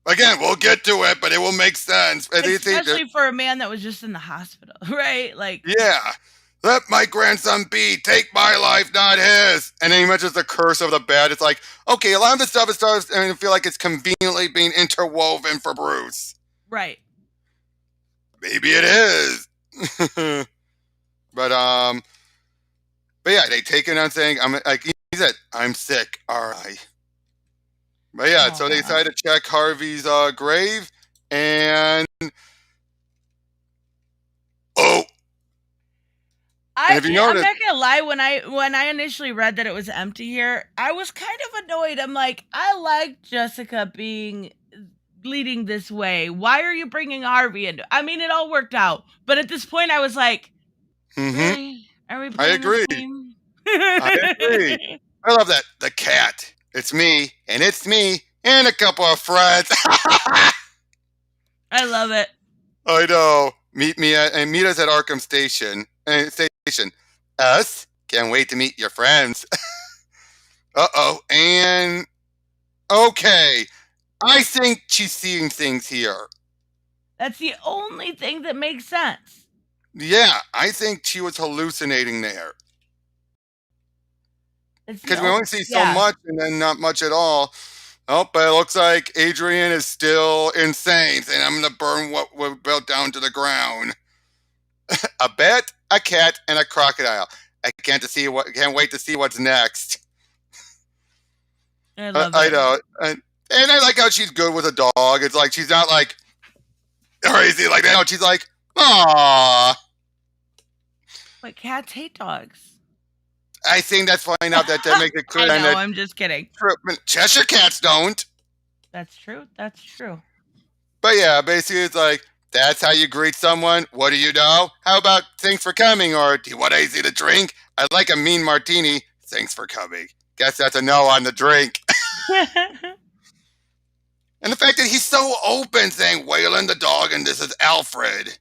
S2: Again, we'll get to it, but it will make sense.
S1: Especially for a man that was just in the hospital, right? Like,
S2: yeah. Let my grandson be. Take my life, not his. And then he mentions the curse of the bat. It's like, okay, a lot of the stuff is starting to feel like it's conveniently being interwoven for Bruce.
S1: Right.
S2: Maybe it is. But yeah, they take it on saying, he said, I'm sick, alright. But yeah, so they decided to check Harvey's grave, and
S1: I'm not gonna lie, when I initially read that it was empty here, I was kind of annoyed. I'm like, I like Jessica leading this way. Why are you bringing Harvey in? I mean, it all worked out, but at this point, I was like, really? Are we playing this game?
S2: I agree. I love that. The cat. It's me, and a couple of friends.
S1: I love it.
S2: I know. Meet us at Arkham Station. Us? Can't wait to meet your friends. Uh-oh. And okay. I think she's seeing things here.
S1: That's the only thing that makes sense.
S2: Yeah, I think she was hallucinating there. Because we only see so much and then not much at all. Oh, but it looks like Adrian is still insane, and I'm going to burn what we built down to the ground. A bat, a cat, and a crocodile. I can't wait to see what's next.
S1: I love it.
S2: I know. And I like how she's good with a dog. It's like she's not like crazy like that. No, she's like, aww.
S1: But cats hate dogs.
S2: I think that's finding out that makes it clear
S1: I
S2: and
S1: know,
S2: that
S1: I'm just kidding.
S2: Cheshire cats don't.
S1: That's true. That's true.
S2: But yeah, basically it's like, that's how you greet someone. What do you know? How about thanks for coming? Or do you want anything to drink? I'd like a mean martini. Thanks for coming. Guess that's a no on the drink. And the fact that he's so open saying, Waylon the dog and this is Alfred.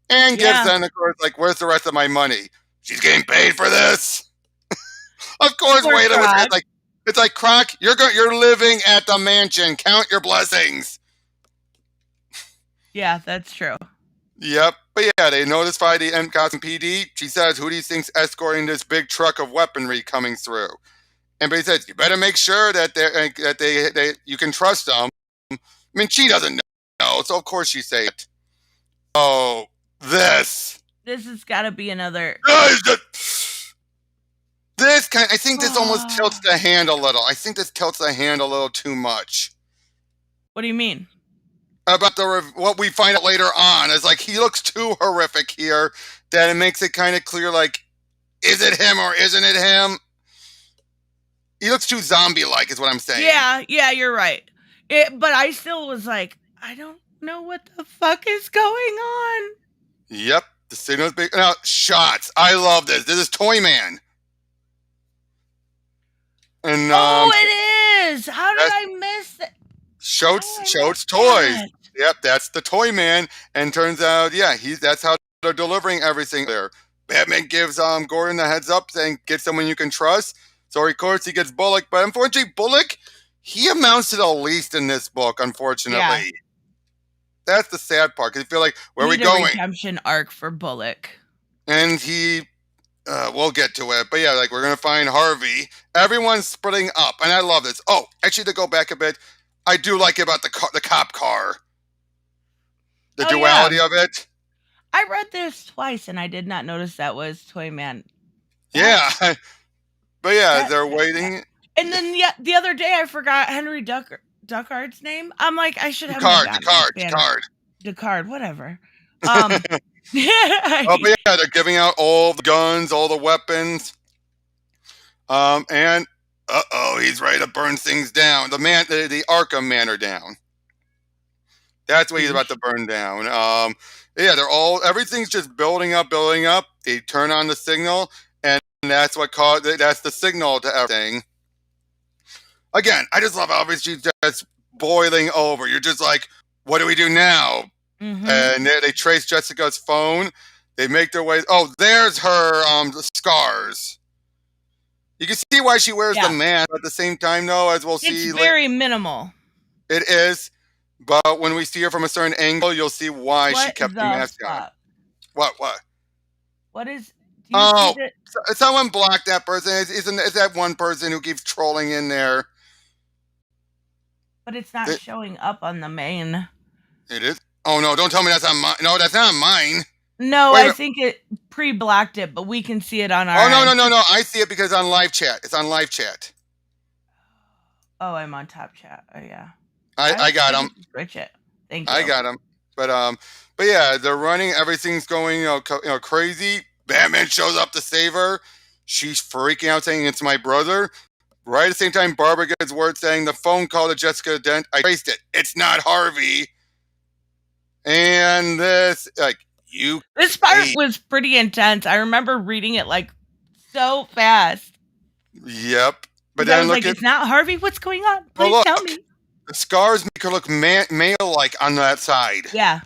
S2: And gives
S1: Yeah,
S2: them, of course, like, where's the rest of my money? She's getting paid for this. Of course,
S1: poor
S2: Waylon was
S1: Croc.
S2: like, it's like, Croc, you're living at the mansion. Count your blessings.
S1: Yeah, that's true.
S2: Yep. But yeah, they notify the Wisconsin PD. She says, who do you think's escorting this big truck of weaponry coming through? And he says, you better make sure that they you can trust them. I mean, she doesn't know, so of course she say it. Oh, this.
S1: This has got to be another.
S2: This kind. I think this almost tilts the hand a little. I think this tilts the hand a little too much.
S1: What do you mean?
S2: About what we find out later on is like he looks too horrific here that it makes it kind of clear. Like, is it him or isn't it him? He looks too zombie-like, is what I'm saying.
S1: Yeah, you're right. But I still was like, I don't know what the fuck is going on.
S2: Yep, the signal's big. Now, shots. I love this. This is Toy Man. And
S1: it is. How did I miss that?
S2: Shotes Toys. Yep, that's the Toy Man. And turns out, yeah, that's how they're delivering everything there. Batman gives Gordon the heads up, saying, get someone you can trust. So, of course, he gets Bullock. But unfortunately, Bullock, he amounts to the least in this book, unfortunately. Yeah. That's the sad part. Because you feel like, where are we going?
S1: A redemption arc for Bullock.
S2: And we'll get to it. But yeah, like, we're going to find Harvey. Everyone's splitting up. And I love this. Oh, actually, to go back a bit, I do like about the cop car. The duality of it.
S1: I read this twice, and I did not notice that was Toy Man.
S2: Yeah. But yeah, they're waiting.
S1: And then the other day, I forgot Henry Duckard's name. I'm like, I should have Duckard, whatever.
S2: Oh, but yeah, they're giving out all the guns, all the weapons. And he's ready to burn things down. The Arkham Manor down. That's what he's about to burn down. Yeah, everything's just building up. They turn on the signal, and that's that's the signal to everything. Again, I just love how everything's just boiling over. You're just like, what do we do now? Mm-hmm. And they trace Jessica's phone. They make their way. Oh, there's her scars. You can see why she wears the mask at the same time, though, as we'll see.
S1: It's very minimal.
S2: It is. But when we see her from a certain angle, you'll see why she kept the mask on. What?
S1: What is...
S2: someone blocked that person. It's that one person who keeps trolling in there.
S1: But it's not showing up on the main.
S2: It is? Oh, no, don't tell me that's on mine. No, that's not mine.
S1: No, I think it pre-blocked it, but we can see it on our...
S2: Oh, no. I see it because it's on live chat. It's on live chat.
S1: Oh, I'm on top chat. Oh, yeah.
S2: I got him.
S1: Switch it. Thank you.
S2: I got him. But yeah, they're running. Everything's going crazy. Batman shows up to save her. She's freaking out, saying it's my brother. Right at the same time, Barbara gets word saying the phone call to Jessica Dent. I traced it. It's not Harvey. And this
S1: part was pretty intense. I remember reading it like so fast.
S2: Yep. But then
S1: I was like, it's not Harvey. What's going on? Please tell me.
S2: The scars make her look male-like on that side.
S1: Yeah.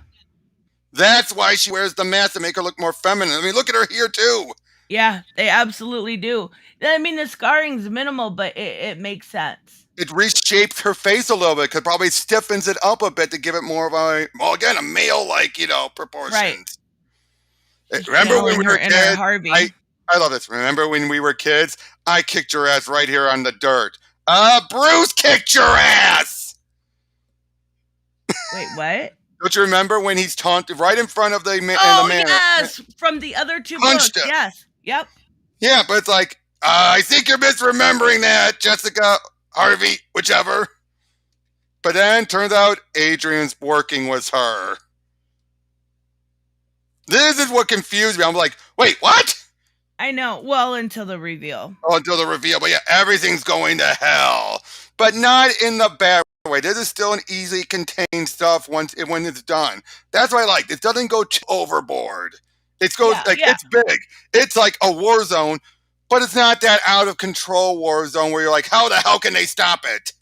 S2: That's why she wears the mask to make her look more feminine. I mean, look at her here, too.
S1: Yeah, they absolutely do. I mean, the scarring's minimal, but it makes sense.
S2: It reshapes her face a little bit, because probably stiffens it up a bit to give it more of a male-like, proportions. Right. Remember when we were kids?
S1: Harvey.
S2: I love this. Remember when we were kids? I kicked your ass right here on the dirt. Bruce kicked your ass!
S1: Wait, what?
S2: Don't you remember when he's taunted right in front of the man?
S1: Oh, yes! From the other two books. Yes. Yep.
S2: Yeah, but it's like, I think you're misremembering that, Jessica, Harvey, whichever. But then, turns out, Adrian's working with her. This is what confused me. I'm like, wait, what?
S1: I know. Well, until the reveal.
S2: Oh, until the reveal. But yeah, everything's going to hell. But not in the bad way. This is still an easily contained stuff when it's done. That's what I like. It doesn't go overboard. It goes
S1: Yeah,
S2: like
S1: yeah,
S2: it's big. It's like a war zone, but it's not that out of control war zone where you're like, how the hell can they stop it?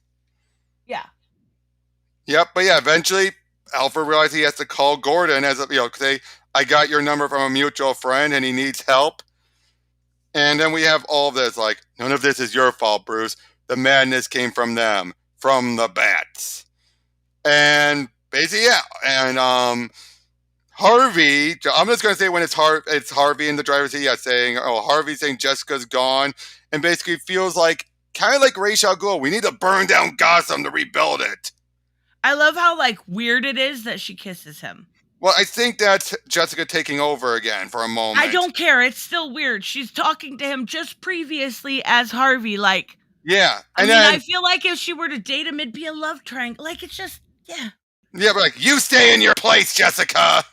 S1: yeah.
S2: Yep, but yeah, eventually Alfred realizes he has to call Gordon as say, I got your number from a mutual friend and he needs help. And then we have all of this, like, none of this is your fault, Bruce. The madness came from them, from the bats. And basically, yeah. And Harvey, I'm just gonna say when it's Harvey in the driver's seat, yeah, saying, oh, Harvey's saying Jessica's gone, and basically feels like kind of like Ra's al Ghul. We need to burn down Gotham to rebuild it.
S1: I love how like weird it is that she kisses him.
S2: Well, I think that's Jessica taking over again for a moment.
S1: I don't care. It's still weird. She's talking to him just previously as Harvey. Like,
S2: yeah.
S1: I
S2: And
S1: mean,
S2: then,
S1: I feel like if she were to date him, it'd be a love triangle. Like, it's just, yeah.
S2: yeah, but like, you stay in your place, Jessica.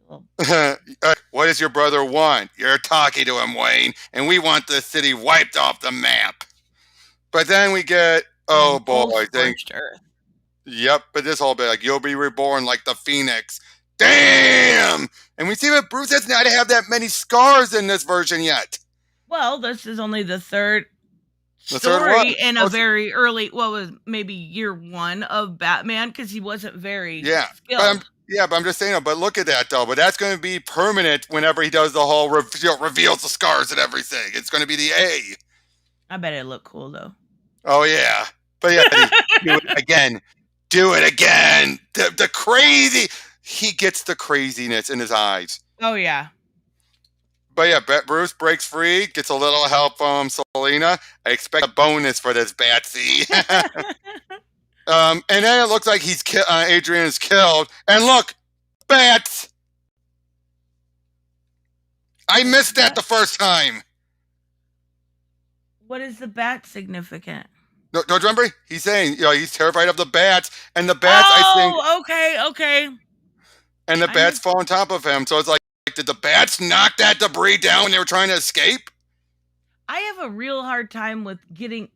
S2: What does your brother want? You're talking to him, Wayne, and we want the city wiped off the map. But then we get, oh boy,
S1: Scorched earth.
S2: Yep, but this whole bit, like, you'll be reborn like the Phoenix. Damn! And we see that Bruce has not had that many scars in this version yet.
S1: Well, this is only the third story in a very early, what was maybe year one of Batman, because he wasn't very skilled.
S2: But I'm just saying, but look at that though. But that's going to be permanent whenever he does the whole reveals the scars and everything. It's going to be the A.
S1: I bet it look cool though.
S2: Oh yeah, but yeah, do it again. Do it again. The crazy. He gets the craziness in his eyes.
S1: Oh yeah.
S2: But yeah, Bruce breaks free, gets a little help from Selena. I expect a bonus for this Batsy. And then it looks like Adrian is killed. And look, bats. I missed that the first time.
S1: What is the bat significant?
S2: No, don't you remember? He's saying, he's terrified of the bats, and the bats, I think.
S1: Okay.
S2: And the bats fall on top of him. So it's like, did the bats knock that debris down when they were trying to escape?
S1: I have a real hard time with getting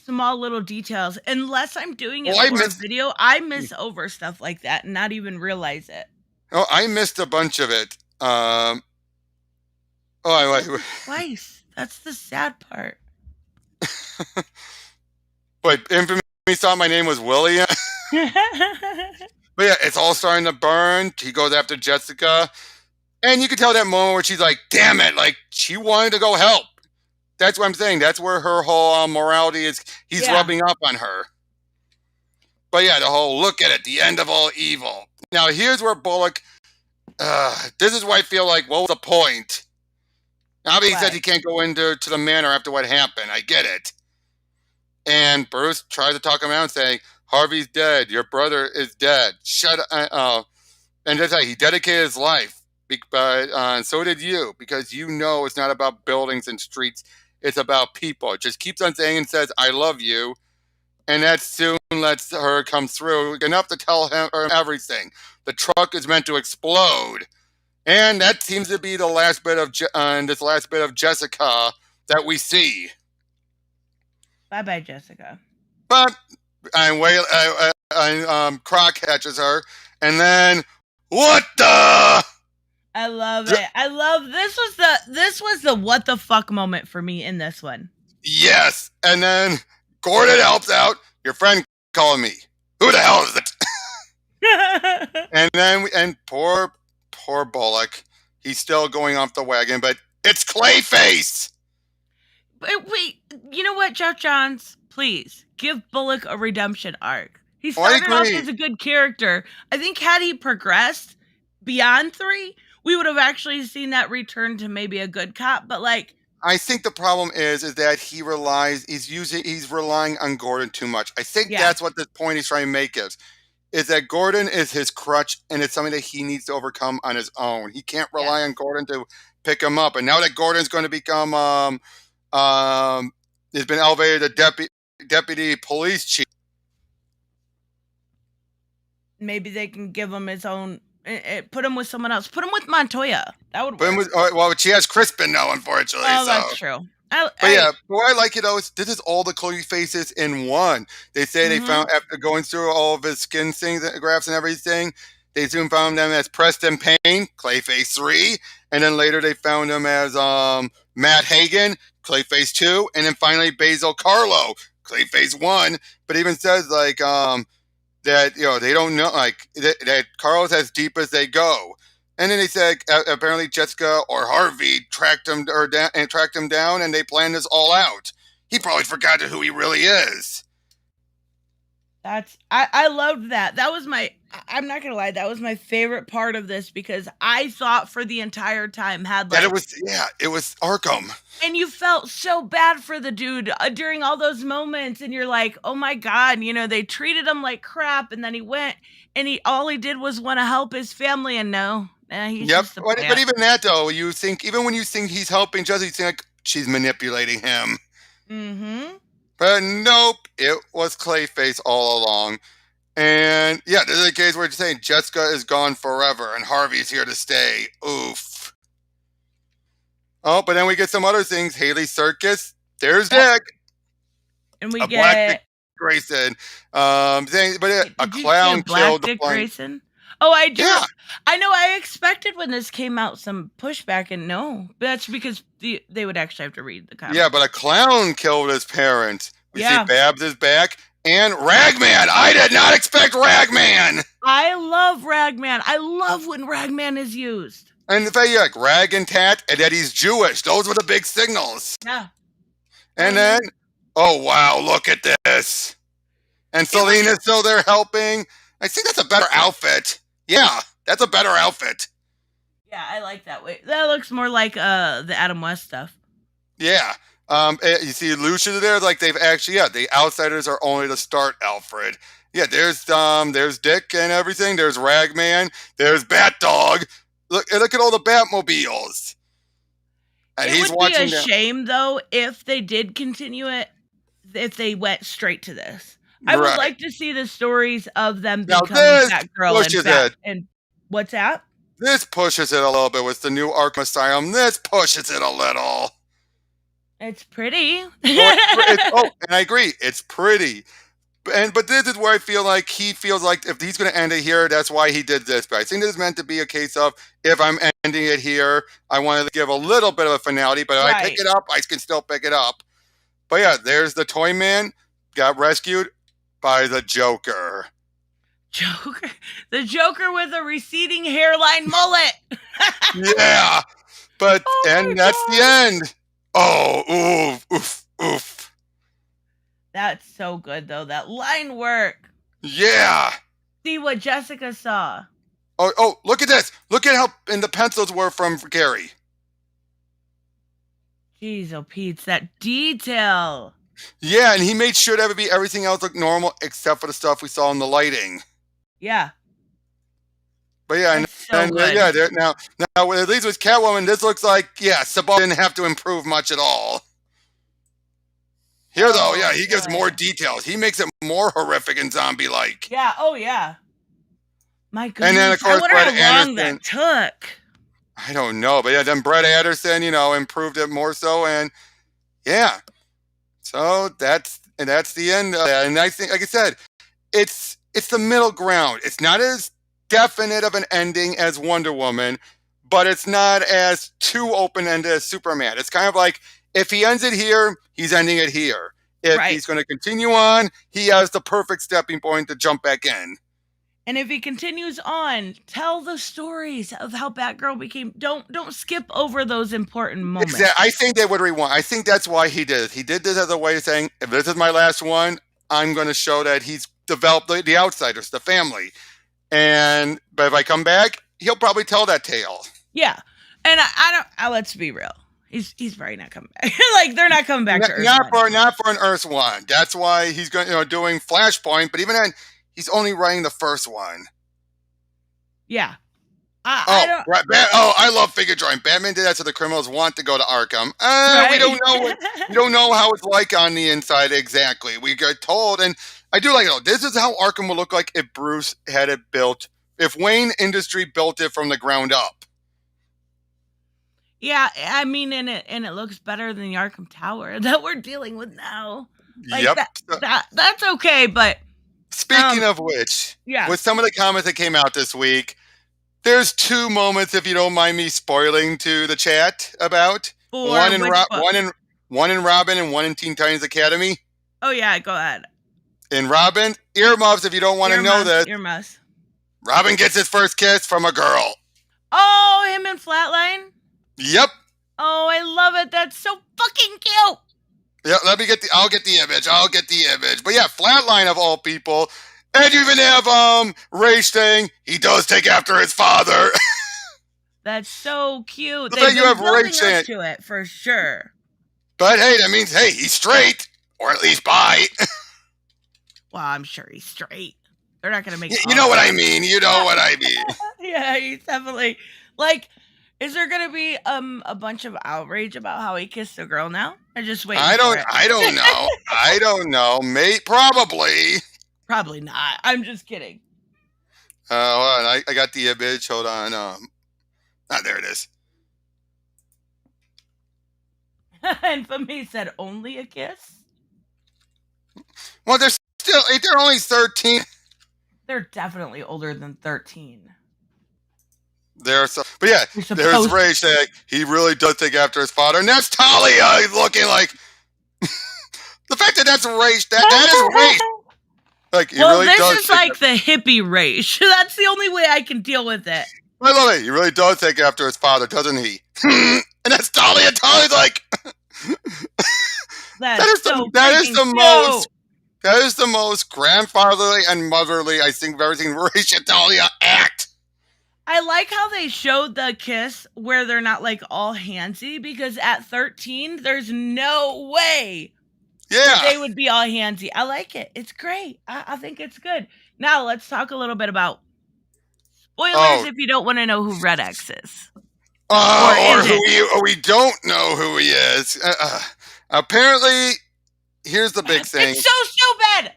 S1: small little details. Unless I'm doing it for a video, I miss over stuff like that and not even realize it.
S2: Oh, I missed a bunch of it.
S1: Twice. That's the sad part.
S2: But Infamy thought my name was William. But yeah, it's all starting to burn. He goes after Jessica. And you can tell that moment where she's like, damn it, like, she wanted to go help. That's what I'm saying. That's where her whole morality is. He's rubbing up on her. But yeah, the whole look at it, the end of all evil. Now, here's where Bullock, this is why I feel like, what was the point? Now he said he can't go into the manor after what happened. I get it. And Bruce tries to talk him out and saying, Harvey's dead. Your brother is dead. Shut up. And that's how he dedicated his life. But and so did you, because you know it's not about buildings and streets. It's about people. It just keeps on saying and says, I love you. And that soon lets her come through enough to tell her everything. The truck is meant to explode. And that seems to be the last bit of this last bit of Jessica that we see.
S1: Bye-bye, Jessica.
S2: But Croc catches her, and then what the?
S1: I love it. I love this was the what the fuck moment for me in this one.
S2: Yes, and then Gordon helps out. Your friend calling me. Who the hell is it? And then poor Bullock. He's still going off the wagon, but it's Clayface.
S1: Wait, you know what, Jeff Johns? Please give Bullock a redemption arc. He started off as a good character. I think had he progressed beyond 3, we would have actually seen that return to maybe a good cop. But like,
S2: I think the problem is that he's relying on Gordon too much. I think that's what the point he's trying to make is that Gordon is his crutch, and it's something that he needs to overcome on his own. He can't rely on Gordon to pick him up. And now that Gordon's going to become has been elevated to deputy police chief.
S1: Maybe they can give him his own Put him with someone else. Put him with Montoya. That would work.
S2: Well, she has Crispin now, unfortunately.
S1: Oh,
S2: So,
S1: that's true.
S2: but yeah, what I like it though is this is all the Chloe faces in one. They say they
S1: Mhm.
S2: found after going through all of his skin things, graphs, and everything. They soon found them as Preston Payne, Clayface 3, and then later they found him as Matt Hagen, Clayface 2, and then finally Basil Carlo, Clayface 1. But even says like that they don't know like that Carl's as deep as they go. And then they said apparently Jessica or Harvey tracked him down, and they planned this all out. He probably forgot who he really is.
S1: I loved that. That was I'm not gonna lie, that was my favorite part of this because I thought for the entire time had
S2: That
S1: like
S2: it was Arkham.
S1: and you felt so bad for the dude during all those moments, and you're like, oh my god, they treated him like crap, and then he went and all he did was want to help his family, and no, he's
S2: Yep,
S1: just a
S2: but
S1: plant.
S2: even that though, you think even when you think he's helping Jesse, you think like she's manipulating him.
S1: Mm-hmm.
S2: But nope, it was Clayface all along. And yeah, this is a case where you're saying Jessica is gone forever and Harvey's here to stay. Oof. Oh, but then we get some other things. Haley Circus, there's
S1: Yep.
S2: Dick.
S1: And we
S2: A black Dick
S1: get
S2: Grayson. A
S1: did you see a
S2: clown
S1: black
S2: killed the
S1: Dick
S2: blind.
S1: Grayson? Oh, I do.
S2: Yeah.
S1: I know. I expected when this came out some pushback, and no, that's because they would actually have to read the comic.
S2: Yeah, but a clown killed his parents. We see
S1: Yeah.
S2: Babs is back and Ragman. I did not expect Ragman.
S1: I love Ragman. I love when Ragman is used.
S2: And the fact like Rag and Tat and that he's Jewish. Those were the big signals.
S1: Yeah.
S2: And then, oh wow, look at this. And Selena's still there helping. I think that's a better outfit. Yeah, that's a better outfit.
S1: Yeah, I like that way. That looks more like the Adam West stuff.
S2: Yeah. You see Lucia there, like they've actually, the outsiders are only to start Alfred. Yeah, there's Dick and everything. There's Ragman. There's Bat Dog. Look at all the Batmobiles. And
S1: it
S2: he's
S1: would
S2: watching
S1: be a shame though if they did continue it, if they went straight to this. I would like to see the stories of them becoming Batgirl and what's that?
S2: This pushes it a little bit with the new Arkham Asylum. This pushes it a little.
S1: It's pretty.
S2: And I agree, it's pretty. But this is where I feel like he feels like if he's going to end it here, that's why he did this. But I think this is meant to be a case of if I'm ending it here, I wanted to give a little bit of a finality. But if I pick it up, I can still pick it up. But yeah, there's the Toy Man got rescued by the Joker.
S1: The Joker with a receding hairline mullet.
S2: Yeah, but that's the end. Oh, oof.
S1: That's so good though. That line work.
S2: Yeah.
S1: See what Jessica saw.
S2: Oh, look at this. Look at how and the pencils were from Gary.
S1: Jeez, oh Pete, that detail.
S2: Yeah, and he made sure that everything else looked normal except for the stuff we saw in the lighting.
S1: Yeah.
S2: But yeah, now at least with Catwoman, this looks like Sabal didn't have to improve much at all. Here though, he gives more details. He makes it more horrific and zombie-like.
S1: Yeah. Oh yeah. My goodness.
S2: And then of course
S1: Brett Anderson. That took.
S2: I don't know, but then Brett Anderson, improved it more so, and yeah. So that's the end of that. And I think, like I said, it's the middle ground. It's not as definite of an ending as Wonder Woman, but it's not as too open-ended as Superman. It's kind of like if he ends it here, he's ending it here. If he's going to continue on, he has the perfect stepping point to jump back in.
S1: And if he continues on, tell the stories of how Batgirl became. Don't skip over those important moments.
S2: Exactly. I think they would rewind. I think that's why he did it. He did this as a way of saying, if this is my last one, I'm going to show that he's developed the outsiders, the family. But if I come back, he'll probably tell that tale.
S1: Yeah. And I don't. Let's be real. He's probably not coming back. Like they're not coming back to Earth.
S2: Not for an Earth one. That's why he's going doing Flashpoint. But even then, he's only writing the first one.
S1: Yeah.
S2: I love figure drawing. Batman did that so the criminals want to go to Arkham. We don't know. We don't know how it's like on the inside exactly. We get told, and I do like it. This is how Arkham would look like if Bruce had it built if Wayne Industry built it from the ground up.
S1: Yeah, I mean, and it looks better than the Arkham Tower that we're dealing with now. Like
S2: Yep.
S1: that's okay, but
S2: Speaking of which, with
S1: yes.
S2: some of the comments that came out this week, there's two moments, if you don't mind me spoiling to the chat about
S1: For which book?
S2: One in Robin and one in Teen Titans Academy.
S1: Oh yeah, go ahead.
S2: In Robin, earmuffs, if you don't want to know this,
S1: Earmuffs.
S2: Robin gets his first kiss from a girl.
S1: Oh, him in Flatline?
S2: Yep.
S1: Oh, I love it. That's so fucking cute.
S2: Yeah, I'll get the image. But yeah, Flatline of all people. And you even have Rage saying he does take after his father.
S1: That's so cute.
S2: The
S1: They've
S2: fact you
S1: been
S2: have
S1: building
S2: Rage saying
S1: us to it for sure.
S2: But hey, that means hey, he's straight. Or at least bi.
S1: Well, I'm sure he's straight. They're not gonna make
S2: you know what I mean. You know what I mean.
S1: Yeah, he's definitely like. Is there gonna be a bunch of outrage about how he kissed a girl now? I just wait.
S2: I don't know. I don't know. Probably.
S1: Probably not. I'm just kidding.
S2: Hold on. I got the image. Hold on. There it is.
S1: And Fami said only a kiss.
S2: Well, they're only 13.
S1: They're definitely older than 13.
S2: But yeah, there's Ray saying he really does take after his father, and that's Talia. He's looking like the fact that that's race. That is race. Like, he really
S1: this
S2: does
S1: is like the hippie race. That's the only way I can deal with it.
S2: I love it. He really does take after his father, doesn't he? And that's Talia. Talia's like that is the most grandfatherly and motherly I think I've ever seen Rachel Talia act.
S1: I like how they showed the kiss where they're not like all handsy, because at 13, there's no way that they would be all handsy. I like it. It's great. I think it's good. Now let's talk a little bit about spoilers if you don't want to know who Red X is.
S2: We don't know who he is. Apparently, here's the big thing.
S1: It's so stupid.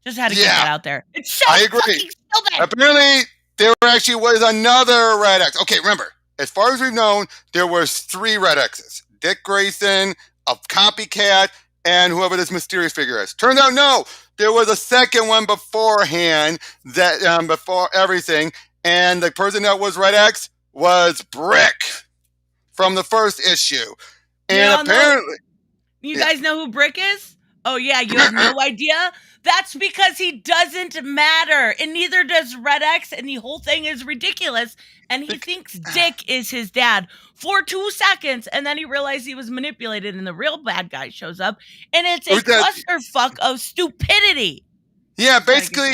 S1: Just had to get that out there. It's so fucking stupid.
S2: Apparently, there actually was another Red X. Okay, remember, as far as we've known, there was 3 Red X's. Dick Grayson, a copycat, and whoever this mysterious figure is. Turns out, no, there was a second one beforehand, that before everything, and the person that was Red X was Brick from the first issue. And apparently...
S1: You guys know who Brick is? Oh, yeah, you have no idea? That's because he doesn't matter, and neither does Red X, and the whole thing is ridiculous, and he thinks Dick is his dad for 2 seconds, and then he realized he was manipulated, and the real bad guy shows up, and it's a clusterfuck of stupidity.
S2: Yeah, basically,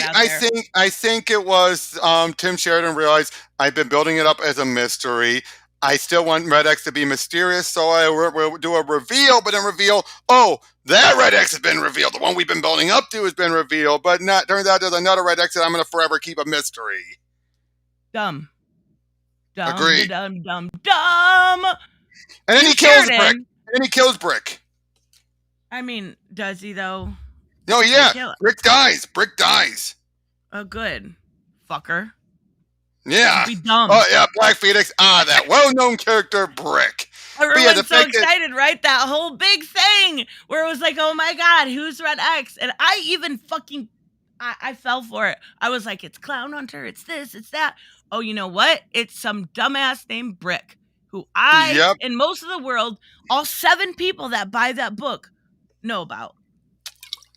S2: I think it was Tim Sheridan realized I've been building it up as a mystery. I still want Red X to be mysterious, so I will do a reveal, but then reveal, oh, that Red X has been revealed. The one we've been building up to has been revealed, but turns out there's another Red X that I'm going to forever keep a mystery.
S1: Dumb.
S2: Agreed.
S1: Dumb.
S2: And then he kills Brick.
S1: I mean, does he, though?
S2: No, yeah. Brick dies.
S1: Oh, good. Fucker.
S2: Yeah.
S1: Be dumb.
S2: Oh, yeah, Black Phoenix. That well-known character, Brick.
S1: Everyone's so excited, right? That whole big thing where it was like, oh my God, who's Red X? And I even I fell for it. I was like, it's Clown Hunter, it's this, it's that. Oh, you know what? It's some dumbass named Brick, who in most of the world, all 7 people that buy that book know about.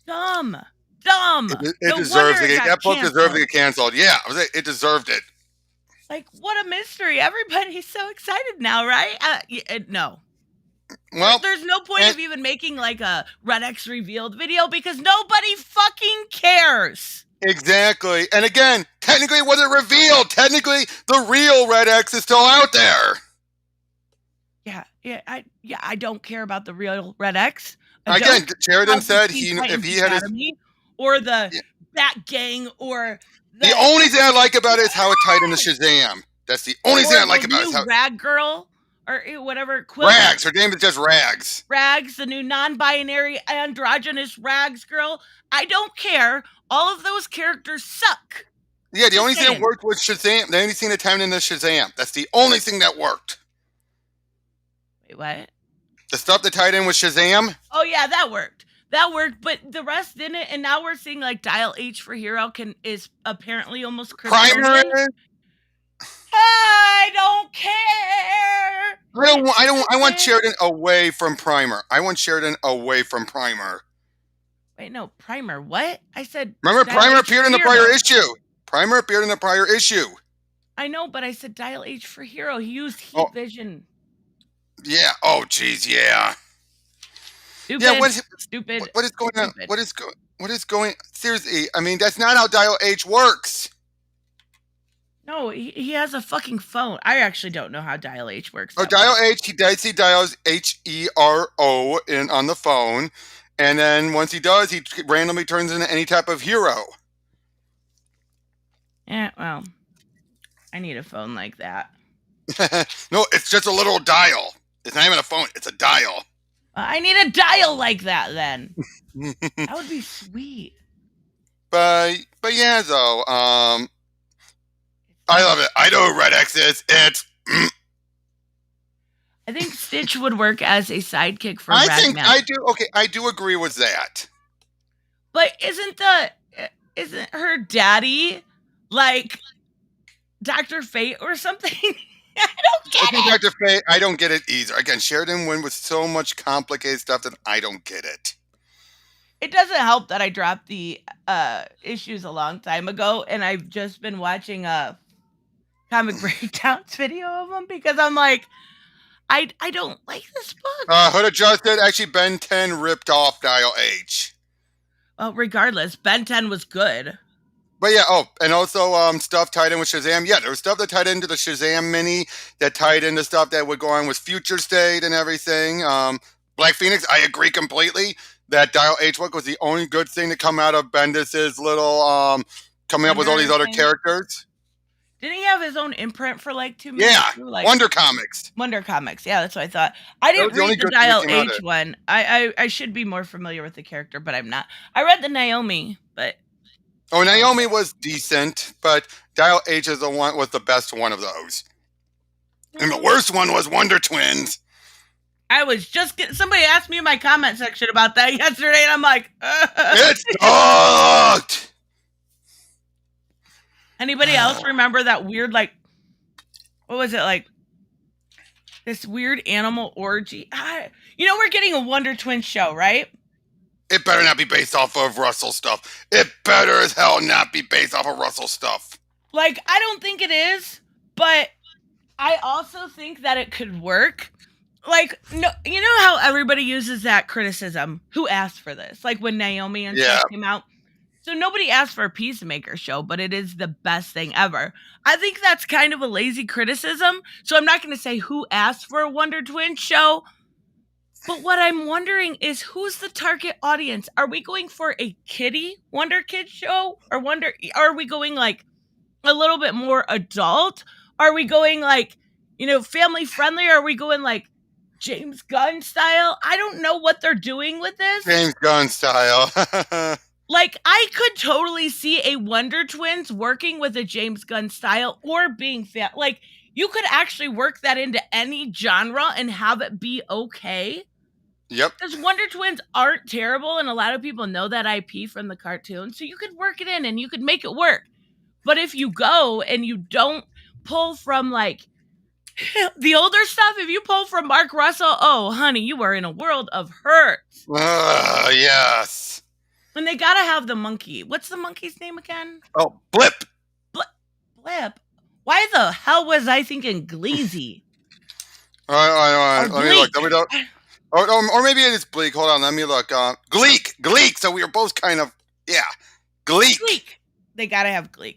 S1: Dumb.
S2: It deserves to get, that book deserved to get canceled. Yeah, it deserved it.
S1: Like, what a mystery. Everybody's so excited now, right? No.
S2: Well,
S1: there's no point of even making like a Red X revealed video because nobody fucking cares.
S2: Exactly. And again, technically it wasn't revealed. Technically, the real Red X is still out there.
S1: I don't care about the real Red X.
S2: Again, Sheridan said if he had his...
S1: Or the Bat Gang or...
S2: The only thing I like about it is how it tied into Shazam. That's the only thing I like about it.
S1: Rag Girl or whatever.
S2: Rags. Her name is just Rags.
S1: Rags, the new non-binary androgynous Rags Girl. I don't care. All of those characters suck.
S2: Yeah, the
S1: Just
S2: only thing that
S1: saying.
S2: worked was Shazam. The only thing that tied into Shazam. That's the only thing that worked.
S1: Wait, what?
S2: The stuff that tied in with Shazam.
S1: Oh yeah, that worked. That worked, but the rest didn't. And now we're seeing like Dial H for Hero is apparently almost
S2: Primer
S1: Kryptonian.
S2: is.
S1: I don't care.
S2: I want
S1: Stupid.
S2: Sheridan away from Primer. I want Sheridan away from Primer.
S1: Wait, no, Primer. What? I said
S2: Remember,
S1: Dial
S2: Primer
S1: H for
S2: appeared in the prior
S1: Hero.
S2: issue. Primer appeared in the prior issue.
S1: I know, but I said Dial H for Hero. He used
S2: Oh,
S1: heat vision.
S2: yeah. Oh, geez, yeah. Yeah,
S1: Stupid. Stupid.
S2: what is going on?
S1: Stupid.
S2: What is going? Seriously, I mean, that's not how Dial H works.
S1: No, he has a fucking phone. I actually don't know how Dial H works.
S2: Oh,
S1: That
S2: Dial
S1: well.
S2: H, he does. He dials HERO in on the phone, and then once he does, he randomly turns into any type of hero.
S1: Yeah, well, I need a phone like that.
S2: No, it's just a little dial. It's not even a phone. It's a dial.
S1: I need a dial like that then. That would be sweet.
S2: but yeah, though, I love it. I know who Red X is. It's.
S1: I think Stitch would work as a sidekick for
S2: I think
S1: Ragman.
S2: I do. Okay, I do agree with that.
S1: But isn't her daddy like Dr. Fate or something? I don't
S2: I
S1: get
S2: think
S1: it.
S2: Dr. Fate, I don't get it either. Again, Sheridan went with so much complicated stuff that I don't get it.
S1: It doesn't help that I dropped the issues a long time ago, and I've just been watching comic breakdowns video of them because I'm like, I don't like this book.
S2: Hood Adjusted, actually, Ben 10 ripped off Dial H.
S1: Well, regardless, Ben 10 was good.
S2: But yeah, and also stuff tied in with Shazam. Yeah, there was stuff that tied into the Shazam mini that tied into stuff that would go on with Future State and everything. Black Phoenix, I agree completely that Dial H book was the only good thing to come out of Bendis's little coming up with all these other characters.
S1: Didn't he have his own imprint for like 2 minutes?
S2: Yeah,
S1: Like
S2: Wonder Comics.
S1: Wonder Comics. Yeah, that's what I thought. I didn't read the Dial H one. I should be more familiar with the character, but I'm not. I read the Naomi, but
S2: oh, Naomi was decent, but Dial H is was the best one of those. And the worst one was Wonder Twins.
S1: I was just somebody asked me in my comment section about that yesterday, and I'm like,
S2: it sucked.
S1: Anybody else remember that weird, like, what was it, like, this weird animal orgy? We're getting a Wonder Twins show, right?
S2: It better not be based off of Russell stuff. It better as hell not be based off of Russell stuff.
S1: Like, I don't think it is, but I also think that it could work. Like, no, you know how everybody uses that criticism? Who asked for this? Like when Naomi and stuff came out. So nobody asked for a Peacemaker show, but it is the best thing ever. I think that's kind of a lazy criticism. So I'm not going to say who asked for a Wonder Twins show. But what I'm wondering is who's the target audience? Are we going for a kiddie Wonder Kids show? Or are we going like a little bit more adult? Are we going like, family friendly? Or are we going like James Gunn style? I don't know what they're doing with this.
S2: James Gunn style.
S1: Like, I could totally see a Wonder Twins working with a James Gunn style or being like, you could actually work that into any genre and have it be okay.
S2: Yep.
S1: Because Wonder Twins aren't terrible, and a lot of people know that IP from the cartoon, so you could work it in and you could make it work. But if you go and you don't pull from, like, the older stuff, if you pull from Mark Russell, oh, honey, you are in a world of hurt.
S2: Yes.
S1: And they gotta have the monkey. What's the monkey's name again?
S2: Oh, Blip.
S1: Blip. Why the hell was I thinking Gleezy?
S2: Let me look. Or maybe it is Bleak. Hold on, let me look. Gleek. So we were both kind of, Gleek.
S1: They gotta have Gleek.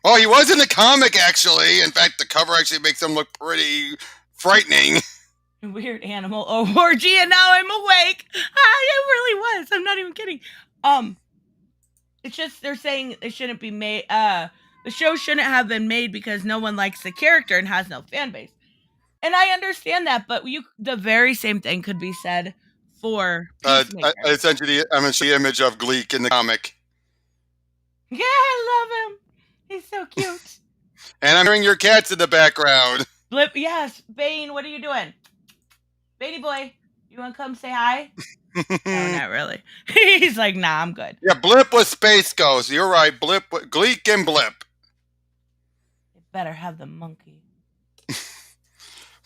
S2: Oh, he was in the comic, actually. In fact, the cover actually makes him look pretty frightening.
S1: Weird animal orgy, and now I'm awake. It really was. I'm not even kidding. It's just they're saying it shouldn't be made. The show shouldn't have been made because no one likes the character and has no fan base. And I understand that, but the very same thing could be said for Peacemaker.
S2: I sent you the image of Gleek in the comic.
S1: Yeah, I love him. He's so cute.
S2: And I'm hearing your cats in the background.
S1: Blip, yes. Bane, what are you doing? Baby boy, you want to come say hi? No,
S2: Yeah,
S1: not really. He's like, nah, I'm good.
S2: Blip with Space Ghost. You're right. Blip, Gleek and Blip.
S1: They better have the monkey.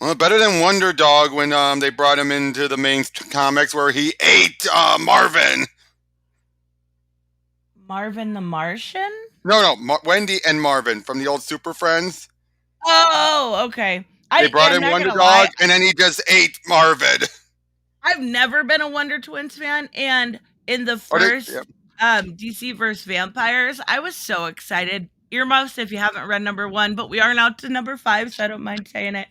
S2: Well, better than Wonder Dog when they brought him into the main comics where he ate Marvin.
S1: Marvin the Martian?
S2: No, Wendy and Marvin from the old Super Friends.
S1: Oh, okay.
S2: They brought
S1: I'm
S2: in
S1: not
S2: Wonder
S1: gonna lie.
S2: Dog, and then he just ate Marvin.
S1: I've never been a Wonder Twins fan, and in the
S2: Or yeah.
S1: first DC vs. Vampires, I was so excited. Earmuffs if you haven't read number 1, but we are now to number 5, so I don't mind saying it.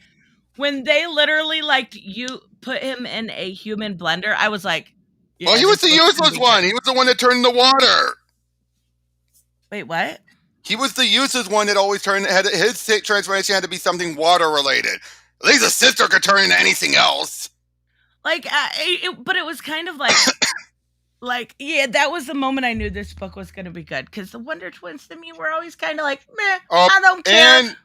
S1: When they literally like you put him in a human blender, I was like,
S2: Well,
S1: yeah,
S2: he was
S1: this
S2: the
S1: book's gonna
S2: useless
S1: be
S2: one.
S1: good.
S2: He was the one that turned the water.
S1: Wait, what?
S2: He was the useless one that always turned. His transformation had to be something water related. At least a sister could turn into anything else.
S1: Like, but it was kind of like, yeah, that was the moment I knew this book was going to be good because the Wonder Twins to me were always kind of like, meh, I don't care.
S2: And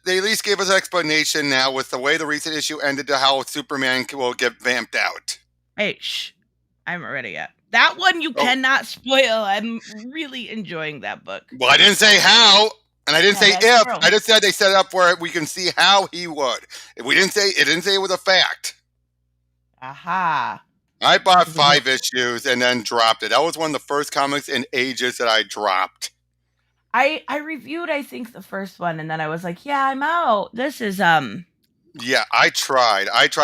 S2: they at least gave us an explanation now with the way the recent issue ended to how Superman will get vamped out.
S1: Hey, shh, I haven't read it yet. That one you cannot spoil. I'm really enjoying that book.
S2: Well, I didn't say how, and I didn't say if.
S1: True.
S2: I just said they set it up where we can see how he would. If we didn't say it, didn't say it was a fact.
S1: Aha.
S2: I bought 5 issues and then dropped it. That was one of the first comics in ages that I dropped.
S1: I reviewed I think the first one and then I was like, yeah, I'm out. This is
S2: Yeah, I tried. Like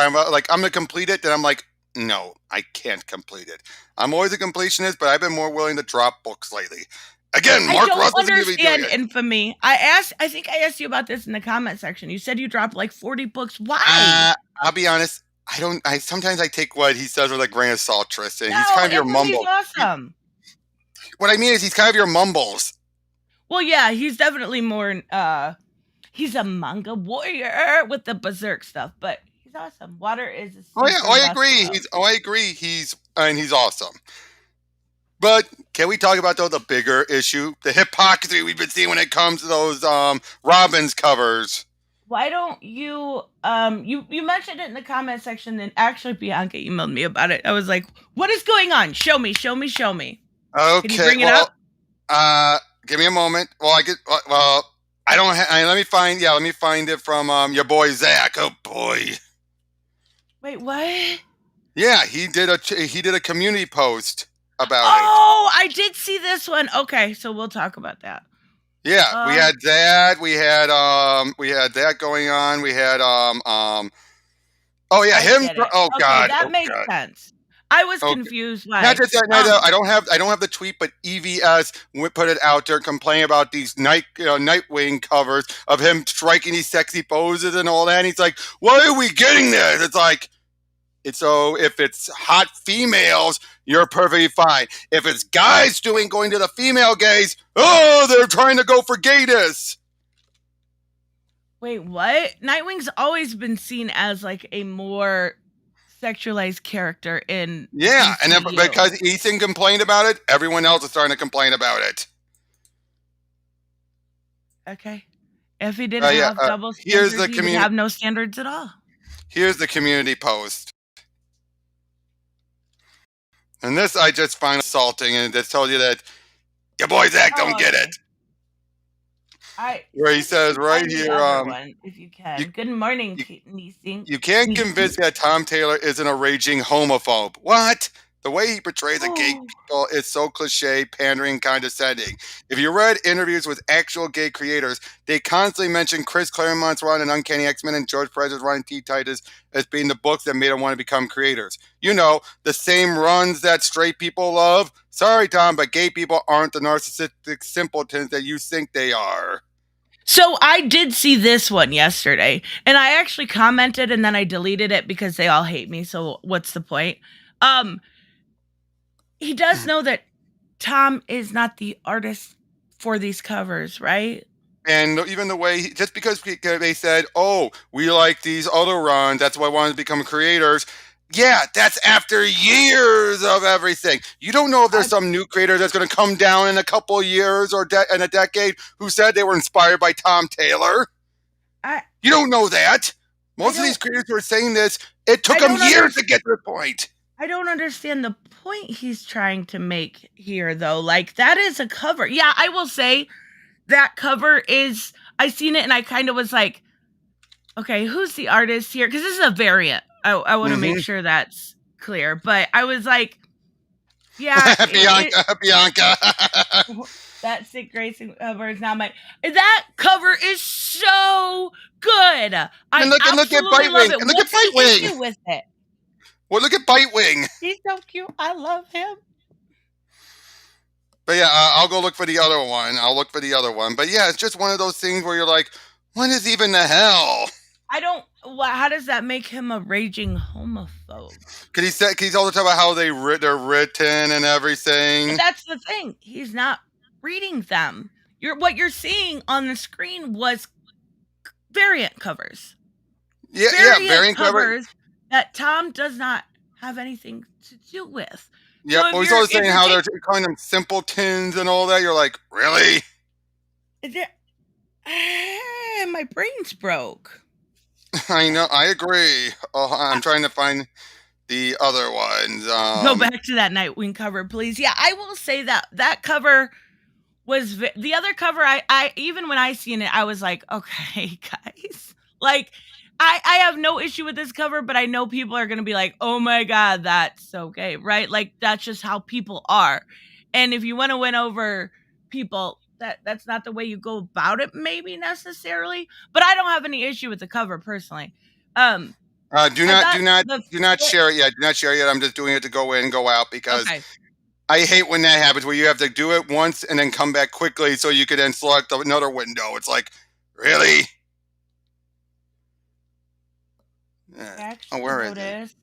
S2: I'm gonna complete it, then I'm like, no, I can't complete it. I'm always a completionist, but I've been more willing to drop books lately. Again, Mark
S1: I don't
S2: Russell's gonna be doing
S1: understand
S2: it.
S1: Infamy. I think I asked you about this in the comment section. You said you dropped like 40 books. Why?
S2: I'll be honest. I sometimes I take what he says with a grain of salt, Tristan.
S1: No,
S2: He's kind of your
S1: Infamy's
S2: mumble.
S1: awesome.
S2: What I mean is he's kind of your mumbles.
S1: Well, yeah, he's definitely more he's a manga warrior with the berserk stuff, but he's awesome. Water is a
S2: Oh yeah,
S1: super
S2: I agree. I agree. He's awesome. But can we talk about though the bigger issue, the hypocrisy we've been seeing when it comes to those Robbins covers?
S1: Why don't you you mentioned it in the comment section and actually Bianca emailed me about it. I was like, what is going on? Show me.
S2: Okay,
S1: Can you bring it up?
S2: Give me a moment. Well, I don't. Let me find. Yeah, let me find it from your boy Zach. Oh boy.
S1: Wait, what?
S2: Yeah, he did a community post about it.
S1: Oh, I did see this one. Okay, so we'll talk about that.
S2: Yeah, we had that. We had that going on. We had Oh yeah, him. Oh
S1: okay,
S2: god.
S1: that
S2: Oh
S1: makes
S2: god.
S1: sense. I was
S2: Okay.
S1: confused. Why?
S2: Not just that. I don't have the tweet, but EVS put it out there complaining about these Nightwing covers of him striking these sexy poses and all that. And he's like, "Why are we getting this?" It's like, so if it's hot females, you're perfectly fine. If it's guys going to the female gays, oh, they're trying to go for gayness.
S1: Wait, what? Nightwing's always been seen as like a more sexualized character in
S2: Yeah,
S1: DCU.
S2: and then because Ethan complained about it, everyone else is starting to complain about it.
S1: Okay. If he didn't have double standards, he would have no standards at all.
S2: Here's the community post. And this I just find assaulting, and it tells you that your boy Zach don't get it. Where he says right here,
S1: if you can. Good morning, Neesing.
S2: You can't convince me that Tom Taylor isn't a raging homophobe. What? The way he portrays a gay people is so cliche, pandering, condescending. If you read interviews with actual gay creators, they constantly mention Chris Claremont's run in Uncanny X-Men and George Perez's run in Teen Titans as being the books that made them want to become creators. You know, the same runs that straight people love. Sorry, Tom, but gay people aren't the narcissistic simpletons that you think they are.
S1: So I did see this one yesterday, and I actually commented, and then I deleted it because they all hate me. So what's the point? He does know that Tom is not the artist for these covers, right?
S2: And even the way, just because they said, oh, we like these other runs, that's why I wanted to become creators. Yeah, that's after years of everything. You don't know if there's
S1: I
S2: some new creator that's going to come down in a couple years or in a decade who said they were inspired by Tom Taylor.
S1: I
S2: You don't know that.
S1: I
S2: Most of these
S1: don't
S2: creators who are saying this, it took
S1: I
S2: them
S1: don't
S2: years
S1: understand.
S2: to get to the point.
S1: I don't understand the point he's trying to make here, though. Like, that is a cover. Yeah, I will say that cover is. I seen it and I kind of was like, okay, who's the artist here? Because this is a variant. I want to make
S2: Mm-hmm.
S1: sure that's clear. But I was like, yeah,
S2: Bianca, Bianca.
S1: that Sick Grayson cover is not my. That cover is so good. I
S2: And look at
S1: absolutely love
S2: Bitewing.
S1: it.
S2: And look at
S1: What's the
S2: Bitewing.
S1: issue with it?
S2: Well, look at Bitewing.
S1: He's so cute. I love him.
S2: But yeah, I'll go look for the other one. I'll look for the other one. But yeah, it's just one of those things where you're like, what is even the hell?
S1: I don't. How does that make him a raging homophobe?
S2: Because he's all the time about how they're written and
S1: And
S2: everything.
S1: that's the thing. He's not reading them. What you're seeing on the screen was variant covers.
S2: Yeah, yeah,
S1: Variant
S2: variant cover.
S1: covers that Tom does not have anything to do with.
S2: Yep.
S1: So
S2: Well, he's always
S1: if
S2: saying
S1: you're
S2: how they're calling them simpletons and all that. You're like, really?
S1: my brain's broke.
S2: I know. I agree. Oh, I'm trying to find the other ones.
S1: Go back to that Nightwing cover, please. Yeah, I will say that that cover was the other cover. I even when I seen it, I was like, okay, guys, like I have no issue with this cover, but I know people are gonna be like, oh my god, that's so gay, right? Like that's just how people are, and if you want to win over people, that's not the way you go about it, maybe necessarily. But I don't have any issue with the cover personally.
S2: Do
S1: I
S2: not,
S1: thought
S2: do not,
S1: the
S2: do not
S1: fit.
S2: share it yet. Do not share it yet. I'm just doing it to go in, go out because
S1: Okay,
S2: I hate when that happens where you have to do it once and then come back quickly so you can then select another window. It's like, really?
S1: I
S2: Oh,
S1: actually
S2: where is it?
S1: noticed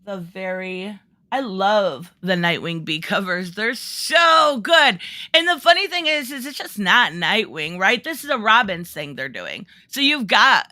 S1: the very. I love the Nightwing B covers. They're so good. And the funny thing is it's just not Nightwing, right? This is a Robins thing they're doing. So you've got